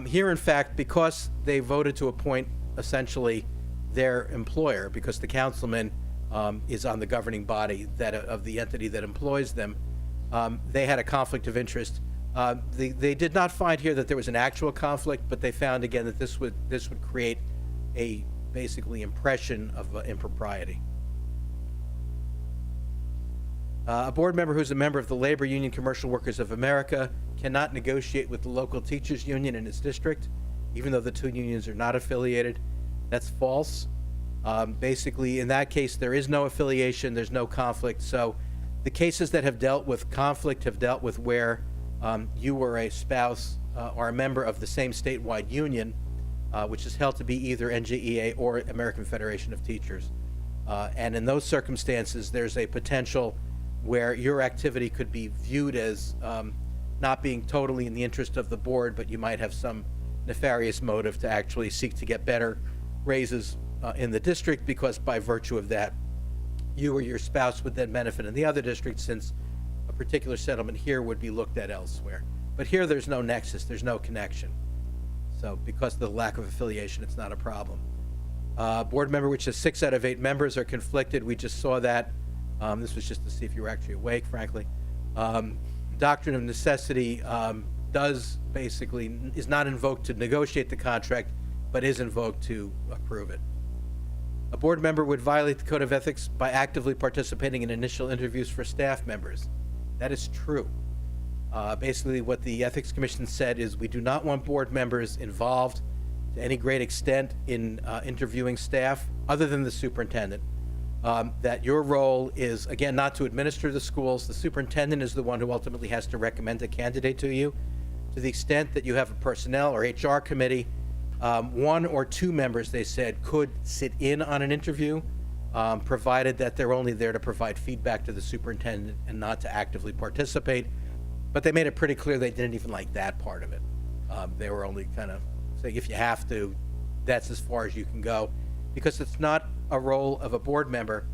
Here, in fact, because they voted to appoint essentially their employer, because the councilman is on the governing body of the entity that employs them, they had a conflict of interest. They did not find here that there was an actual conflict, but they found again that this would create a basically impression of impropriety. A board member who's a member of the Labor Union Commercial Workers of America cannot negotiate with the local teachers union in his district, even though the 2 unions are not affiliated. That's false. Basically, in that case, there is no affiliation, there's no conflict. So the cases that have dealt with conflict have dealt with where you were a spouse or a member of the same statewide union, which is held to be either NJEA or American Federation of Teachers. And in those circumstances, there's a potential where your activity could be viewed as not being totally in the interest of the board, but you might have some nefarious motive to actually seek to get better raises in the district, because by virtue of that, you or your spouse would then benefit in the other district, since a particular settlement here would be looked at elsewhere. But here there's no nexus, there's no connection. So because of the lack of affiliation, it's not a problem. Board member which has 6 out of 8 members are conflicted. We just saw that. This was just to see if you were actually awake, frankly. Doctrine of necessity is not invoked to negotiate the contract, but is invoked to approve it. A board member would violate the code of ethics by actively participating in initial interviews for staff members. That is true. Basically, what the Ethics Commission said is we do not want board members involved to any great extent in interviewing staff, other than the superintendent. That your role is, again, not to administer the schools. The superintendent is the one who ultimately has to recommend a candidate to you. To the extent that you have a personnel or HR committee, 1 or 2 members, they said, could sit in on an interview, provided that they're only there to provide feedback to the superintendent and not to actively participate. But they made it pretty clear they didn't even like that part of it. They were only kind of saying, if you have to, that's as far as you can go, because it's not a role of a board member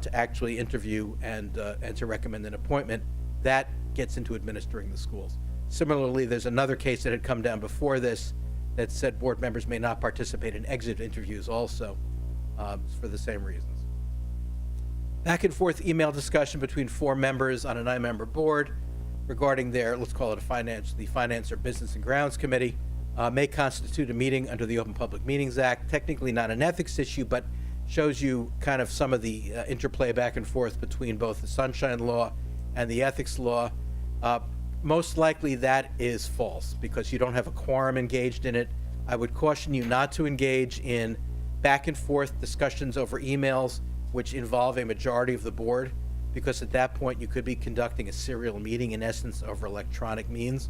to actually interview and to recommend an appointment. That gets into administering the schools. Similarly, there's another case that had come down before this that said board members may not participate in exit interviews also for the same reasons. Back and forth email discussion between 4 members on a 9-member board regarding their, let's call it the Finance or Business and Grounds Committee, may constitute a meeting under the Open Public Meetings Act. Technically not an ethics issue, but shows you kind of some of the interplay back and forth between both the Sunshine Law and the ethics law. Most likely that is false, because you don't have a quorum engaged in it. I would caution you not to engage in back and forth discussions over emails which involve a majority of the board, because at that point you could be conducting a serial meeting, in essence, over electronic means.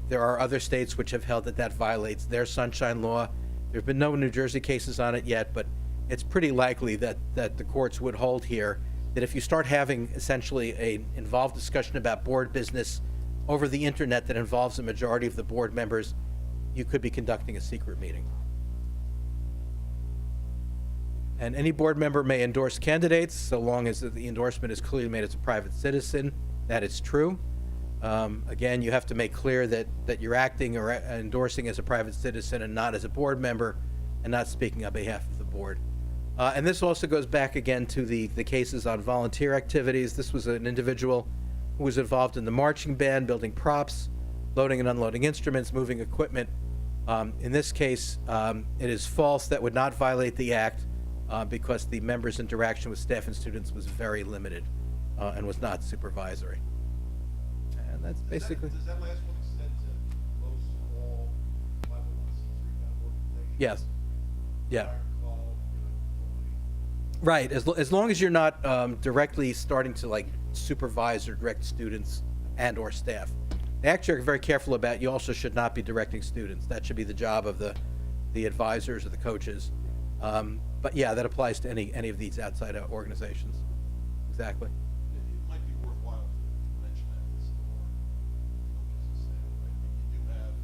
There are other states which have held that that violates their Sunshine Law. There have been no New Jersey cases on it yet, but it's pretty likely that the courts would hold here that if you start having essentially an involved discussion about board business over the internet that involves a majority of the board members, you could be conducting a secret meeting. And any board member may endorse candidates so long as the endorsement is clearly made as a private citizen. That is true. Again, you have to make clear that you're acting or endorsing as a private citizen and not as a board member, and not speaking on behalf of the board. And this also goes back again to the cases on volunteer activities. This was an individual who was involved in the marching band, building props, loading and unloading instruments, moving equipment. In this case, it is false. That would not violate the act because the members' interaction with staff and students was very limited and was not supervisory. And that's basically.
Does that last one extend to most all 501c3 kind of organizations?
Yes. Yeah.
Fire club,
Right. As long as you're not directly starting to like supervise or direct students and or staff. They actually are very careful about, you also should not be directing students. That should be the job of the the advisors or the coaches. But yeah, that applies to any of these outside organizations. Exactly.
It might be worthwhile to mention that in some of our coaches and staff, right? I mean, you do have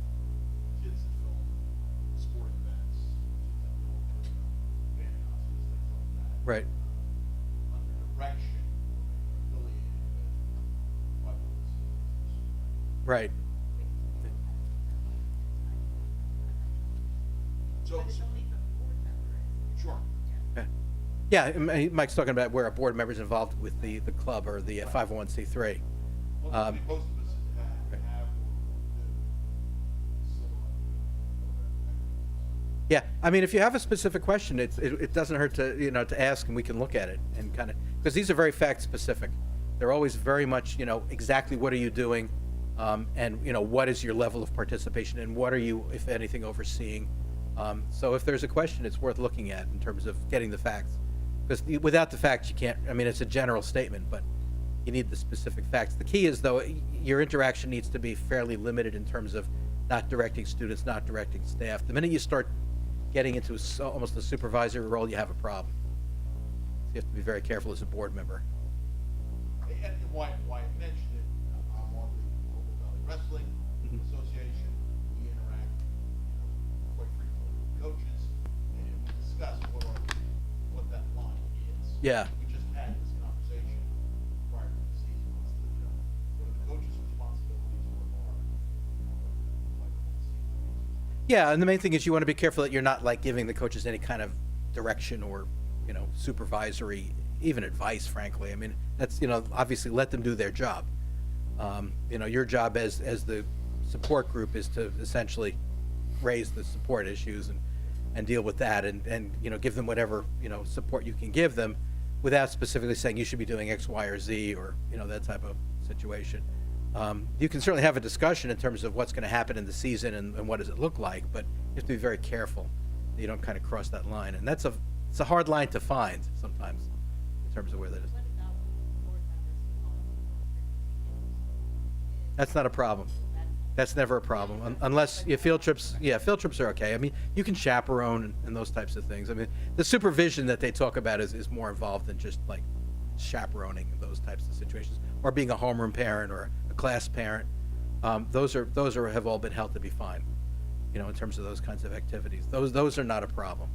kids that film sporting events, kids that film, band concerts, things like that.
Right.
Under direction, affiliated with 501c3s.
Right.
So, sure.
Yeah, Mike's talking about where a board member's involved with the club or the 501c3.
Most of us have
Yeah, I mean, if you have a specific question, it doesn't hurt to, to ask, and we can look at it and kind of, because these are very fact-specific. They're always very much, exactly what are you doing, and, what is your level of participation, and what are you, if anything, overseeing. So if there's a question, it's worth looking at in terms of getting the facts. Because without the facts, you can't, I mean, it's a general statement, but you need the specific facts. The key is, though, your interaction needs to be fairly limited in terms of not directing students, not directing staff. The minute you start getting into almost a supervisory role, you have a problem. So you have to be very careful as a board member.
And why I mentioned it, I'm on the Hopewell Valley Wrestling Association. We interact, quite frequently with coaches, and we discuss what that line is.
Yeah.
We just had this conversation prior to the season. What are the coaches' responsibilities? What are
Yeah, and the main thing is you want to be careful that you're not like giving the coaches any kind of direction or, supervisory, even advice, frankly. I mean, that's, obviously let them do their job. Your job as the support group is to essentially raise the support issues and deal with that and give them whatever, support you can give them without specifically saying you should be doing X, Y, or Z or, that type of situation. You can certainly have a discussion in terms of what's going to happen in the season and what does it look like, but you have to be very careful that you don't kind of cross that line. And it's a hard line to find sometimes in terms of where that is. That's not a problem. That's never a problem, unless field trips. Yeah, field trips are okay. I mean, you can chaperone and those types of things. I mean, the supervision that they talk about is more involved than just like chaperoning and those types of situations, or being a homeroom parent or a class parent. Those have all been held to be fine, in terms of those kinds of activities. Those are not a problem,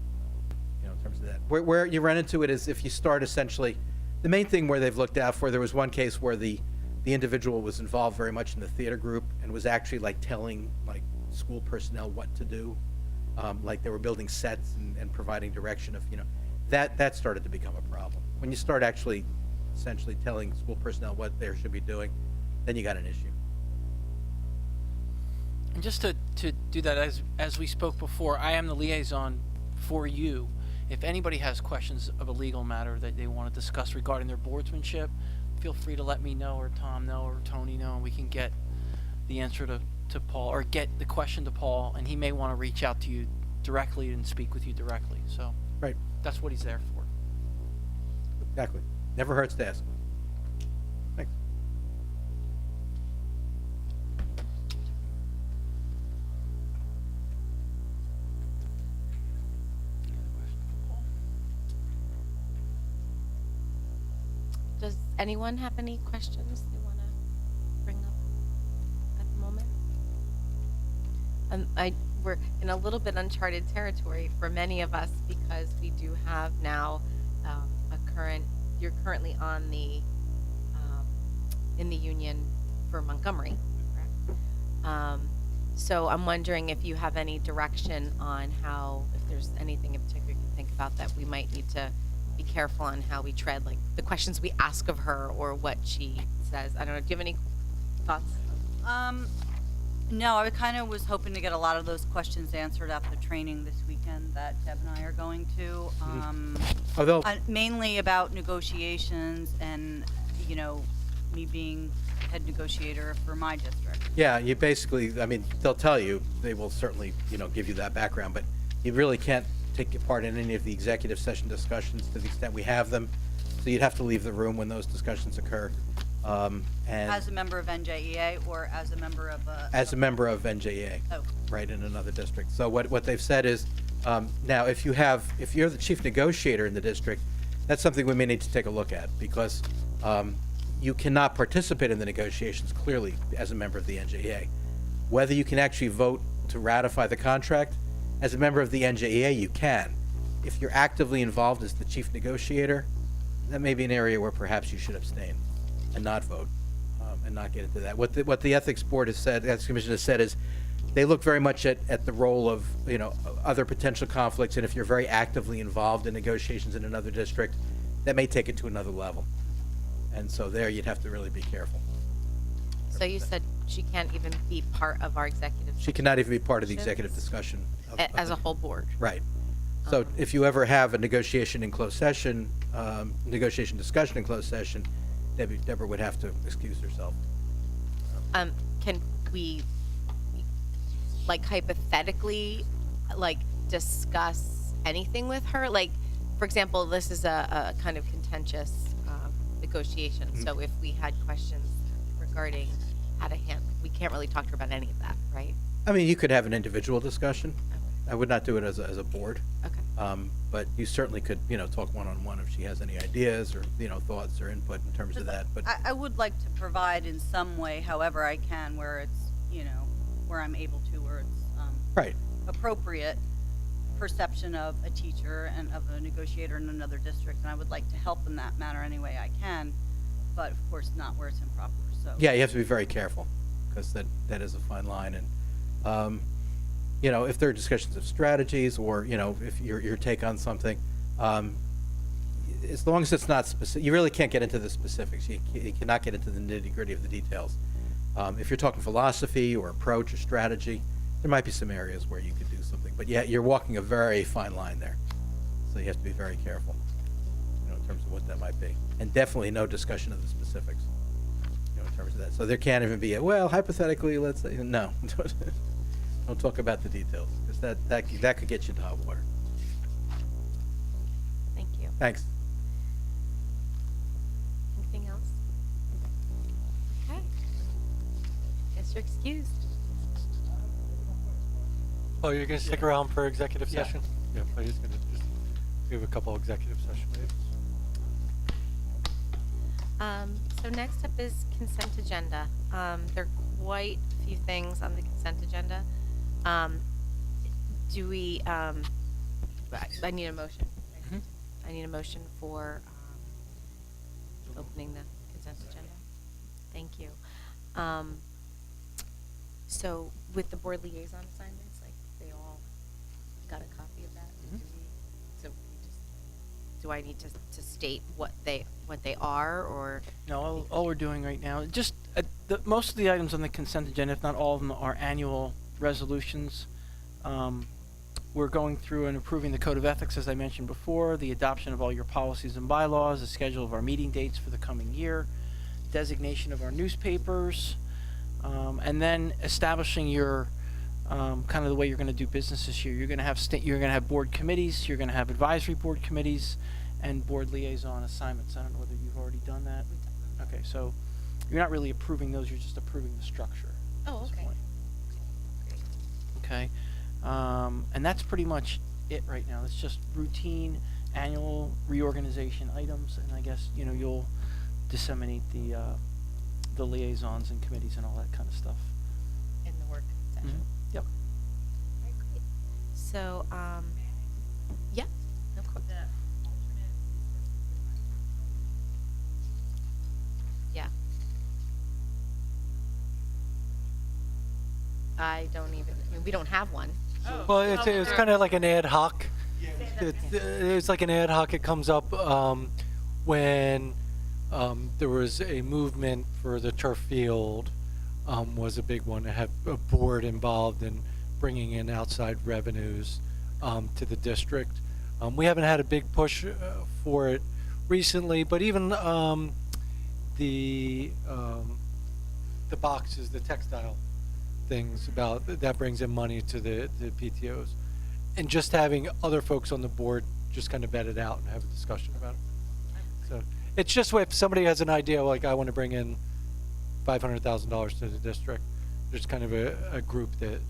in terms of that. Where you run into it is if you start essentially, the main thing where they've looked out for, there was one case where the individual was involved very much in the theater group and was actually like telling like school personnel what to do, like they were building sets and providing direction of, that started to become a problem. When you start actually essentially telling school personnel what they should be doing, then you got an issue.
And just to do that, as we spoke before, I am the liaison for you. If anybody has questions of a legal matter that they want to discuss regarding their boardsmanship, feel free to let me know, or Tom know, or Tony know, and we can get the answer to Paul, or get the question to Paul, and he may want to reach out to you directly and speak with you directly. So
Right.
that's what he's there for.
Exactly. Never hurts to ask. Thanks.
Does anyone have any questions they want to bring up at the moment? We're in a little bit uncharted territory for many of us because we do have now you're currently on in the union for Montgomery, correct? So I'm wondering if you have any direction on if there's anything in particular you can think about that we might need to be careful on how we tread, like the questions we ask of her or what she says. I don't know. Do you have any thoughts?
No, I kind of was hoping to get a lot of those questions answered at the training this weekend that Deb and I are going to. Mainly about negotiations and, me being head negotiator for my district.
Yeah, you basically, I mean, they'll tell you, they will certainly, give you that background, but you really can't take part in any of the executive session discussions to the extent we have them. So you'd have to leave the room when those discussions occur. And
As a member of NJEA or as a member of a?
as a member of NJEA,
Oh.
right, in another district. So what they've said is, now, if you're the chief negotiator in the district, that's something we may need to take a look at, because you cannot participate in the negotiations clearly as a member of the NJEA. Whether you can actually vote to ratify the contract, as a member of the NJEA, you can. If you're actively involved as the chief negotiator, that may be an area where perhaps you should abstain and not vote, and not get into that. What the Ethics Board has said, the Ethics Commission has said is, they look very much at the role of, other potential conflicts, and if you're very actively involved in negotiations in another district, that may take it to another level. And so there, you'd have to really be careful.
So you said she can't even be part of our executive.
She cannot even be part of the
sessions
executive discussion.
As a whole board.
Right. So if you ever have a negotiation in closed session, negotiation discussion in closed session, Deborah would have to excuse herself.
Can we, like, hypothetically, like, discuss anything with her? Like, for example, this is a kind of contentious negotiation. So if we had questions regarding how to handle, we can't really talk to her about any of that, right?
I mean, you could have an individual discussion. I would not do it as a board.
Okay.
But you certainly could, talk one-on-one if she has any ideas or, thoughts or input in terms of that. But
I would like to provide in some way, however I can, where it's, where I'm able to, where it's
right.
appropriate perception of a teacher and of a negotiator in another district, and I would like to help in that manner any way I can, but of course not where it's improper. So
Yeah, you have to be very careful, because that is a fine line. And, if there are discussions of strategies or, if your take on something, as long as it's not specific, you really can't get into the specifics. You cannot get into the nitty-gritty of the details. If you're talking philosophy or approach or strategy, there might be some areas where you could do something. But yeah, you're walking a very fine line there. So you have to be very careful, in terms of what that might be. And definitely no discussion of the specifics, in terms of that. So there can't even be hypothetically, let's say, no. Don't talk about the details, because that could get you into hot water.
Thank you.
Thanks.
Anything else? Okay. Guess you're excused.
Oh, you're going to stick around for executive
Yeah.
session? Yeah, I was going to just give a couple executive session items.
So next up is consent agenda. There are quite a few things on the consent agenda. Do we, I need a motion.
Mhm.
I need a motion for opening the consent agenda. Thank you. So with the board liaison assignments, like, they all got a copy of that?
Mhm.
Do I need to state what they are, or?
No, all we're doing right now, just, most of the items on the consent agenda, if not all of them, are annual resolutions. We're going through and approving the Code of Ethics, as I mentioned before, the adoption of all your policies and bylaws, the schedule of our meeting dates for the coming year, designation of our newspapers, and then establishing your, kind of the way you're going to do business this year. You're going to have board committees, you're going to have advisory board committees, and board liaison assignments. I don't know whether you've already done that. Okay, so you're not really approving those, you're just approving the structure.
Oh,
at this
okay.
point. Okay, and that's pretty much it right now. It's just routine annual reorganization items, and I guess, you'll disseminate the liaisons and committees and all that kind of stuff.
In the work session.
Yep.
Okay, great. So, yeah, of course. Yeah. We don't have one.
Well, it's kind of like an ad hoc. It's like an ad hoc. It comes up when there was a movement for the turf field, was a big one to have a board involved in bringing in outside revenues to the district. We haven't had a big push for it recently, but even the boxes, the textile things about that brings in money to the PTOs, and just having other folks on the board just kind of vet it out and have a discussion about it. So It's just if somebody has an idea, like I want to bring in $500,000 to the district, there's kind of a group that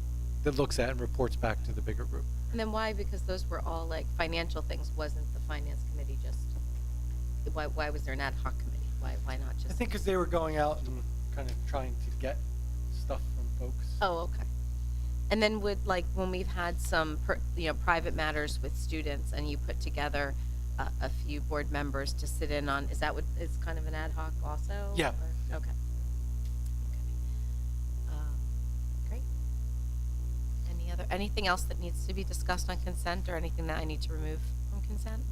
looks at and reports back to the bigger group.
And then why? Because those were all like financial things. Wasn't the finance committee just? Why was there an ad hoc committee? Why not just?
I think because they were going out and kind of trying to get stuff from folks.
Oh, okay. And then would, like, when we've had some, private matters with students and you put together a few board members to sit in on, is that what, is kind of an ad hoc also?
Yeah.
Or- okay. Great. Anything else that needs to be discussed on consent or anything that I need to remove from consent?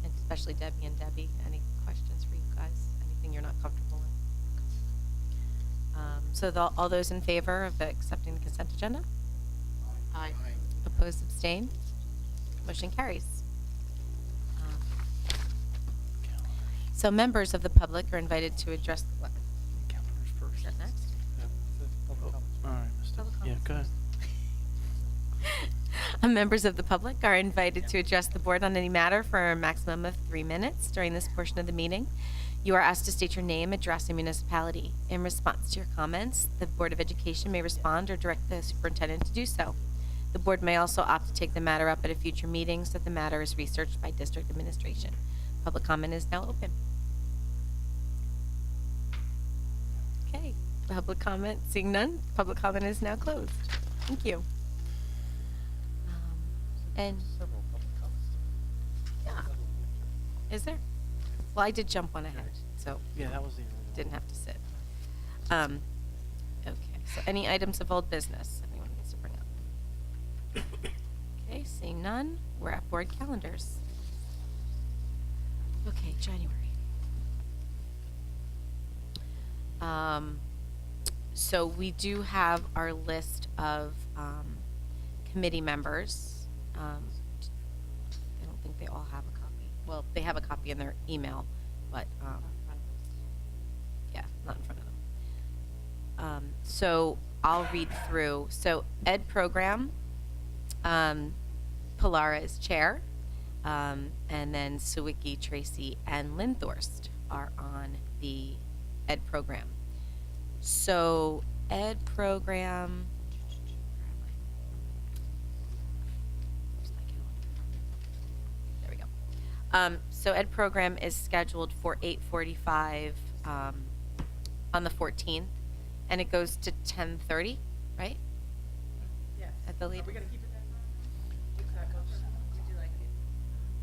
And especially Debbie and Debbie, any questions for you guys? Anything you're not comfortable with? So all those in favor of accepting the consent agenda?
Aye.
Opposed, abstain? Motion carries. So members of the public are invited to address the, what?
Calendars first.
Is that next?
Yeah, it's a public comments.
All right, Mr.
Public
Yeah,
comments.
go ahead.
Members of the public are invited to address the board on any matter for a maximum of 3 minutes during this portion of the meeting. You are asked to state your name, address, and municipality. In response to your comments, the Board of Education may respond or direct the superintendent to do so. The board may also opt to take the matter up at a future meeting so that the matter is researched by district administration. Public comment is now open. Okay, public comment, seeing none, public comment is now closed. Thank you. And,
Several public comments.
yeah, is there? Well, I did jump one ahead, so
Yeah, that was the only one.
didn't have to sit. Okay, so any items of old business anyone needs to bring up? Okay, seeing none, we're at board calendars. Okay, January. So we do have our list of committee members. I don't think they all have a copy. Well, they have a copy in their email, but yeah, not in front of them. So I'll read through. So Ed program, Pilara is chair, and then Sawicki, Tracy, and Linthorst are on the Ed program. So Ed program. Where's my calendar? There we go. So Ed program is scheduled for 8:45 on the 14th, and it goes to 10:30, right?
Yes.
At the lead.
Are we gonna keep it that time? Would you like it?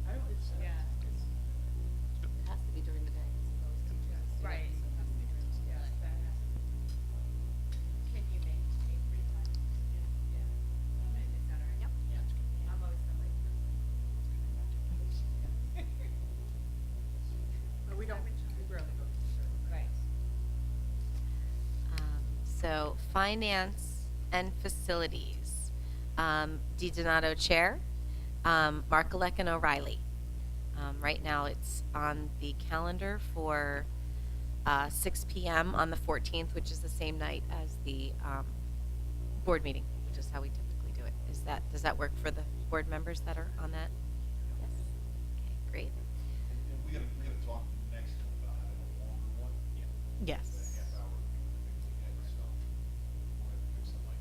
I don't, it's, yeah.
It has to be during the day.
Right. Yeah, that has to. Can you make 8:45? Yeah. Is that all right?
Yep.
Yeah. I'm always the late person. But we don't, we rarely go. Right.
So finance and facilities, Di Donato chair, Markalek and O'Reilly. Right now it's on the calendar for 6 p.m. on the 14th, which is the same night as the board meeting, which is how we typically do it. Does that work for the board members that are on that? Yes. Okay, great.
And we gotta talk next time about having a longer one.
Yes.
A half hour, we had, so we'll have to fix something like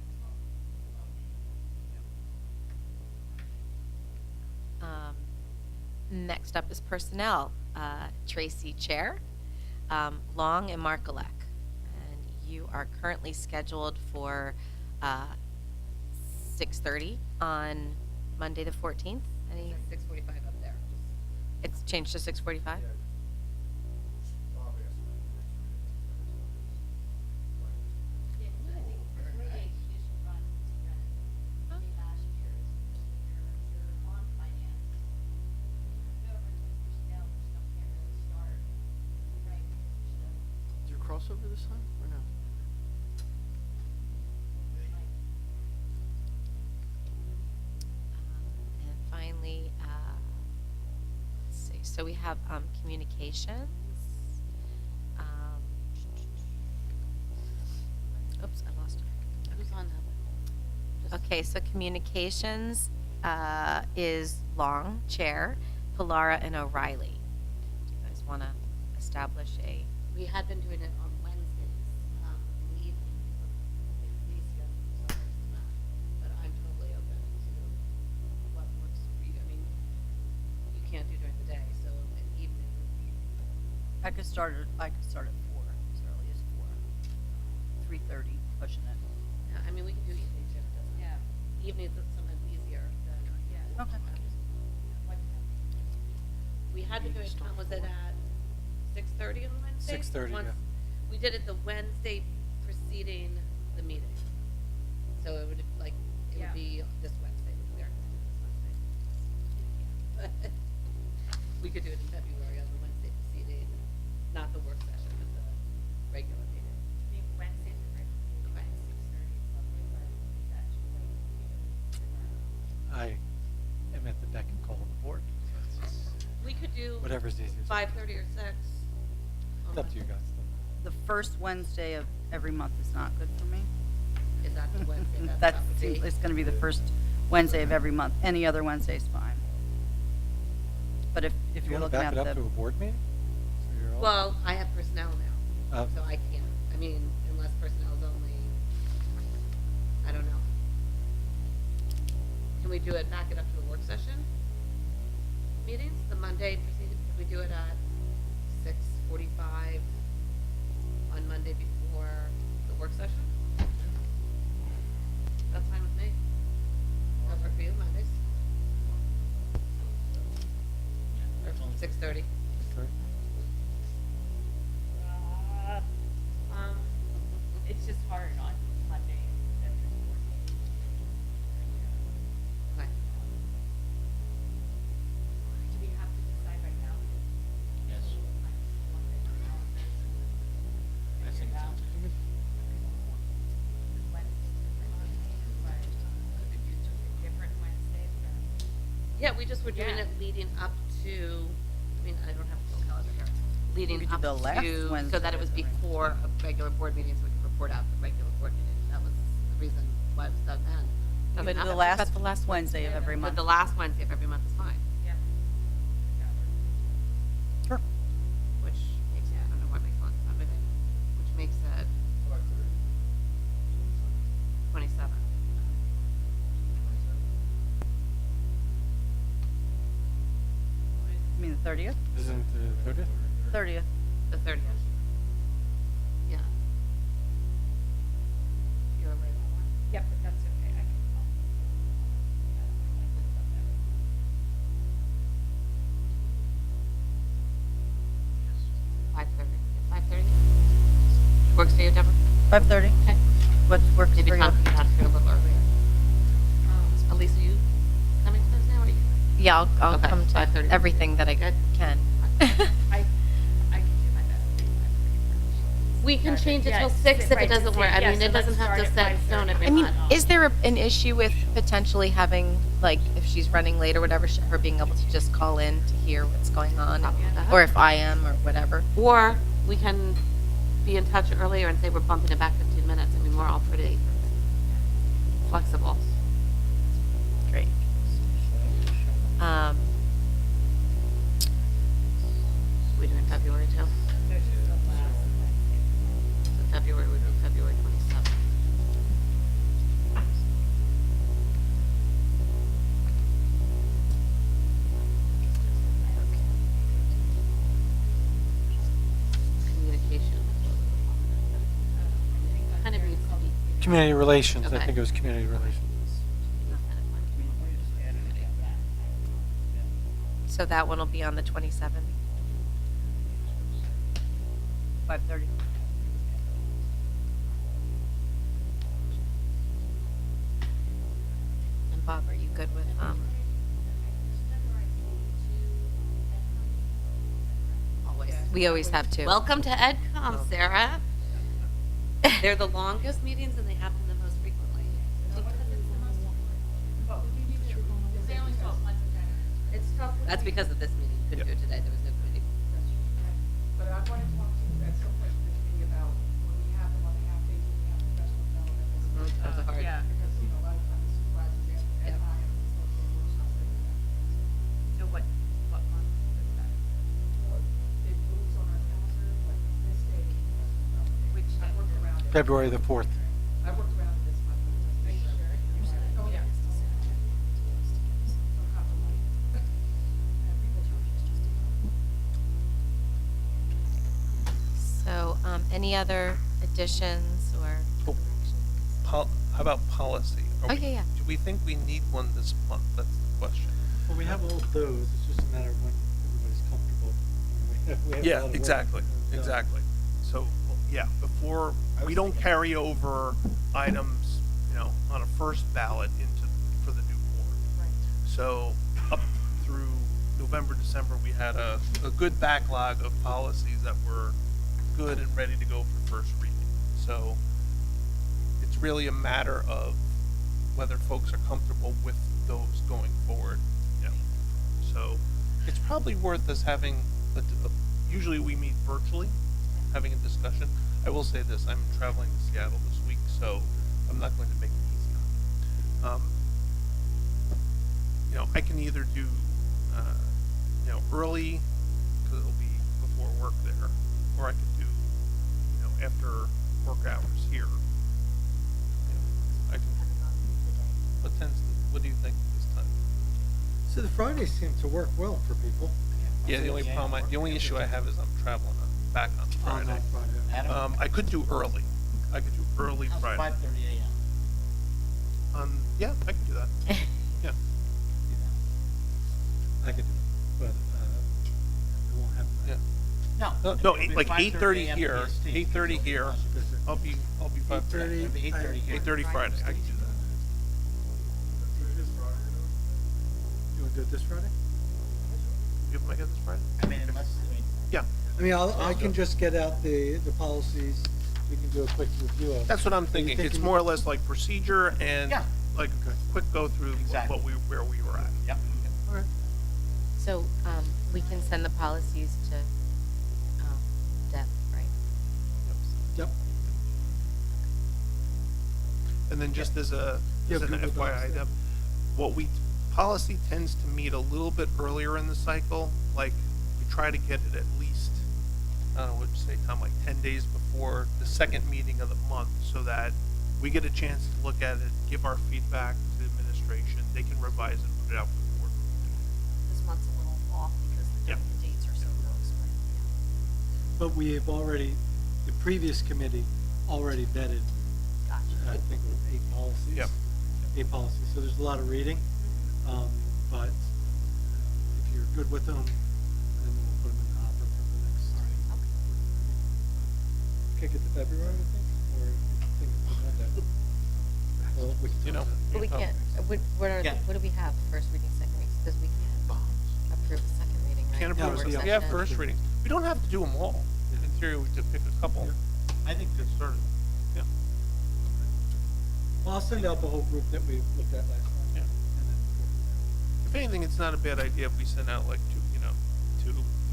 Next up is personnel. Tracy chair, Long and Markalek. And you are currently scheduled for 6:30 on Monday the 14th. Any?
6:45 up there.
It's changed to 6:45?
Is there crossover this time or no?
And finally, let's see. So we have communications. Oops, I lost it.
Who's on that?
Okay, so communications is Long, chair, Pilara, and O'Reilly. want to establish a,
We had been doing it on Wednesdays, in the evening. But I'm totally open to what works for you. I mean, you can't do during the day, so an evening.
I could start at 4, as early as 4. 3:30, pushing it.
Yeah, I mean, we can do evenings if it doesn't.
Yeah.
Evenings is sometimes easier than.
Yeah.
Okay.
We had been doing, Tom, was it at 6:30 on Wednesday?
6:30, yeah.
We did it the Wednesday preceding the meeting. So it would, like, it
Yeah.
would be this Wednesday, we are gonna do this Wednesday. We could do it in February on the Wednesday preceding, not the work session, but the regular meeting.
I mean, Wednesdays are great.
Okay.
6:30 is lovely, but is that too late for you?
I am at the beck and call of the board. So it's
We could do
whatever's easiest.
5:30 or 6.
It's up to you guys.
The first Wednesday of every month is not good for me.
Is that the Wednesday?
That
would be-
seems, it's gonna be the first Wednesday of every month. Any other Wednesday's fine. But if
You
you're
want to
looking
back
at
it up to a
the,
board meeting? So you're all-
Well, I have personnel now,
Oh.
so I can't. I mean, unless personnel is only, I don't know. Can we do it, back it up to a work session? Meetings, the Monday preceding, could we do it at 6:45 on Monday before the work session? That's fine with me. That work for you, Mondays? Or 6:30?
Sorry.
It's just hard on Monday, that there's board meetings.
Okay.
Do we have to decide right now?
Yes. I think so.
Different Wednesdays or?
Yeah, we just were doing
Yeah.
it leading up to, I mean, I don't have the full calendar here. Leading
could do
up
the last
to, so
Wednesday
that it was
of every month.
before a regular board meeting, so we could report out the regular board meeting. That was the reason why it was done then.
but
Doesn't
the
matter.
last
the last
Wednesday of every
But
month.
the last Wednesday of every month is fine,
Yeah. That works.
Sure.
which makes it, I don't know what makes one, which makes it 27.
You mean the 30th?
Isn't it the 30th?
30th.
The 30th. Yeah. You're right on one.
Yep, but that's okay, I can.
5:30. 5:30? Works for you, Deborah?
5:30?
Okay.
What works
Maybe
for you?
Tom can get out of here a little earlier. Elisa, you coming to this now, or are you?
yeah, I'll
Okay,
come to
5:30.
everything that I
Good.
can.
I can do my best.
We can change it
Yeah,
till 6 if
right,
it doesn't work. I
yeah,
mean,
so
it doesn't
let's
have to
start
set
at
in stone
5:30.
every
I mean,
month.
is there an issue with potentially having, like, if she's running late or whatever, her being able to just call in to hear what's going on?
Probably not.
Or if I am, or whatever.
Or we can be in touch earlier and say we're bumping it back 15 minutes. I mean, we're all pretty flexible.
Great.
We doing February too? So February would be February 27th. Communication. Kind of needs to be.
Community relations. I
Okay.
think it was community relations.
So that one will be on the 27th.
5:30.
And Bob, are you good with,
Always.
we always have two.
Welcome to EdCom, Sarah. They're the longest meetings and they happen the most frequently. It's tough. That's because of this meeting. Couldn't do it today. There was no committee.
But I want to talk to you at some point with me about when we have them on the half days, when we have professional development.
That's a hard.
Yeah.
Because, you know, a lot of times the supervisors and I am associated with something like that.
So what month is that?
Or it
February the 4th.
I worked around it this month, but it doesn't make sure. Oh, yeah. Some compromise.
So, any other additions or?
Oh, how about policy? Are
Oh,
we-
yeah, yeah.
Do we think we need one this month? That's the question.
Well, we have all of those, it's just a matter of when everybody's comfortable. We have a lot
Yeah,
of work.
exactly,
So-
exactly. So, yeah, before, we don't carry over items, on a first ballot for the new board.
Right.
So, up through November, December, we had a good backlog of policies that were good and ready to go for first reading. So, it's really a matter of whether folks are comfortable with those going forward, So, it's probably worth us having, usually we meet virtually, having a discussion. I will say this, I'm traveling to Seattle this week, so I'm not going to make it easy. I can either do, early, because it'll be before work there, or I could do, after work hours here. I can, what do you think this time?
So the Fridays seem to work well for people.
Yeah, the only issue I have is I'm traveling back on
Oh, no,
Friday.
Adam?
I could do early. I could do early
How's
Friday.
5:30 a.m.?
Yeah, I can do that. Yeah.
I could do it, but it won't happen.
Yeah.
No.
No,
it'll be
like
5:30
8:30
a.m.
here,
PST.
8:30 here. I'll be 5:30.
It'll be 8:30 here.
8:30 Friday. I can do that.
You want to do it this Friday?
You have my this Friday? Yeah.
I mean, I can just get out the policies, we can do a quick review of.
That's what I'm
Are you
thinking. It's more or less like procedure and
Yeah.
like a quick go through
Exactly.
where we were at.
Yep.
All right.
So, we can send the policies to, Deb, right?
Yep.
And then just as an
Google
FYI,
Docs,
Deb, policy tends to meet a little bit earlier in the cycle. Like, we try to get it at least, I don't know, what'd you say, Tom, like 10 days before the second meeting of the month, so that we get a chance to look at it, give our feedback to the administration, they can revise and put it out for the board.
This month's a little off because
Yeah.
the dates are so close, but,
But we have already, the previous committee already vetted,
gotcha.
I think it was 8 policies.
Yep.
8 policies, so there's a lot of reading, but if you're good with them, then we'll put them in the hopper for the next. Kick it to February, I think, or you think it's Monday? Well, we can talk about it.
But we can't, what do we have, first reading, second reading, because we can't approve the second reading, right?
Can't
Yeah,
approve,
yeah.
we have first readings. We don't have to do them all. In theory, we could pick a couple.
I think
Get started. Yeah.
Well, I'll send out the whole group that we looked at last time.
Yeah.
And then go from
If anything, it's not a bad idea if we send out like 2,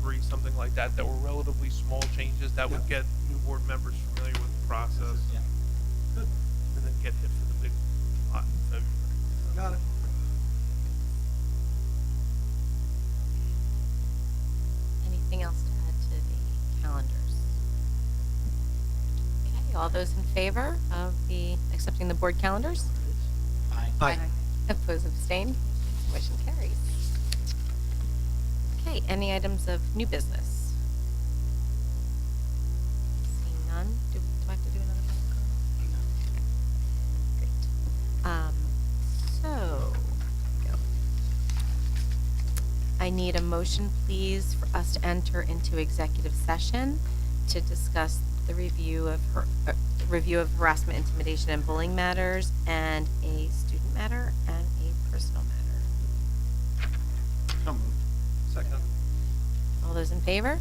3, something like that, that were relatively small changes that would
Yeah.
get new board members familiar with the process.
Yeah.
there. Good.
And then get hit for the big pot in February.
Got it.
Anything else to add to the calendars? Okay, all those in favor of accepting the board calendars?
Aye.
Oppose, abstain? Motion carries. Okay, any items of new business? Seeing none, do I have to do another public comment? Great. So, go. I need a motion, please, for us to enter into executive session to discuss the review of harassment, intimidation, and bullying matters, and a student matter, and a personal matter.
So moved. Second.
All those in favor?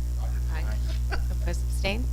Aye.
Opposed, abstain?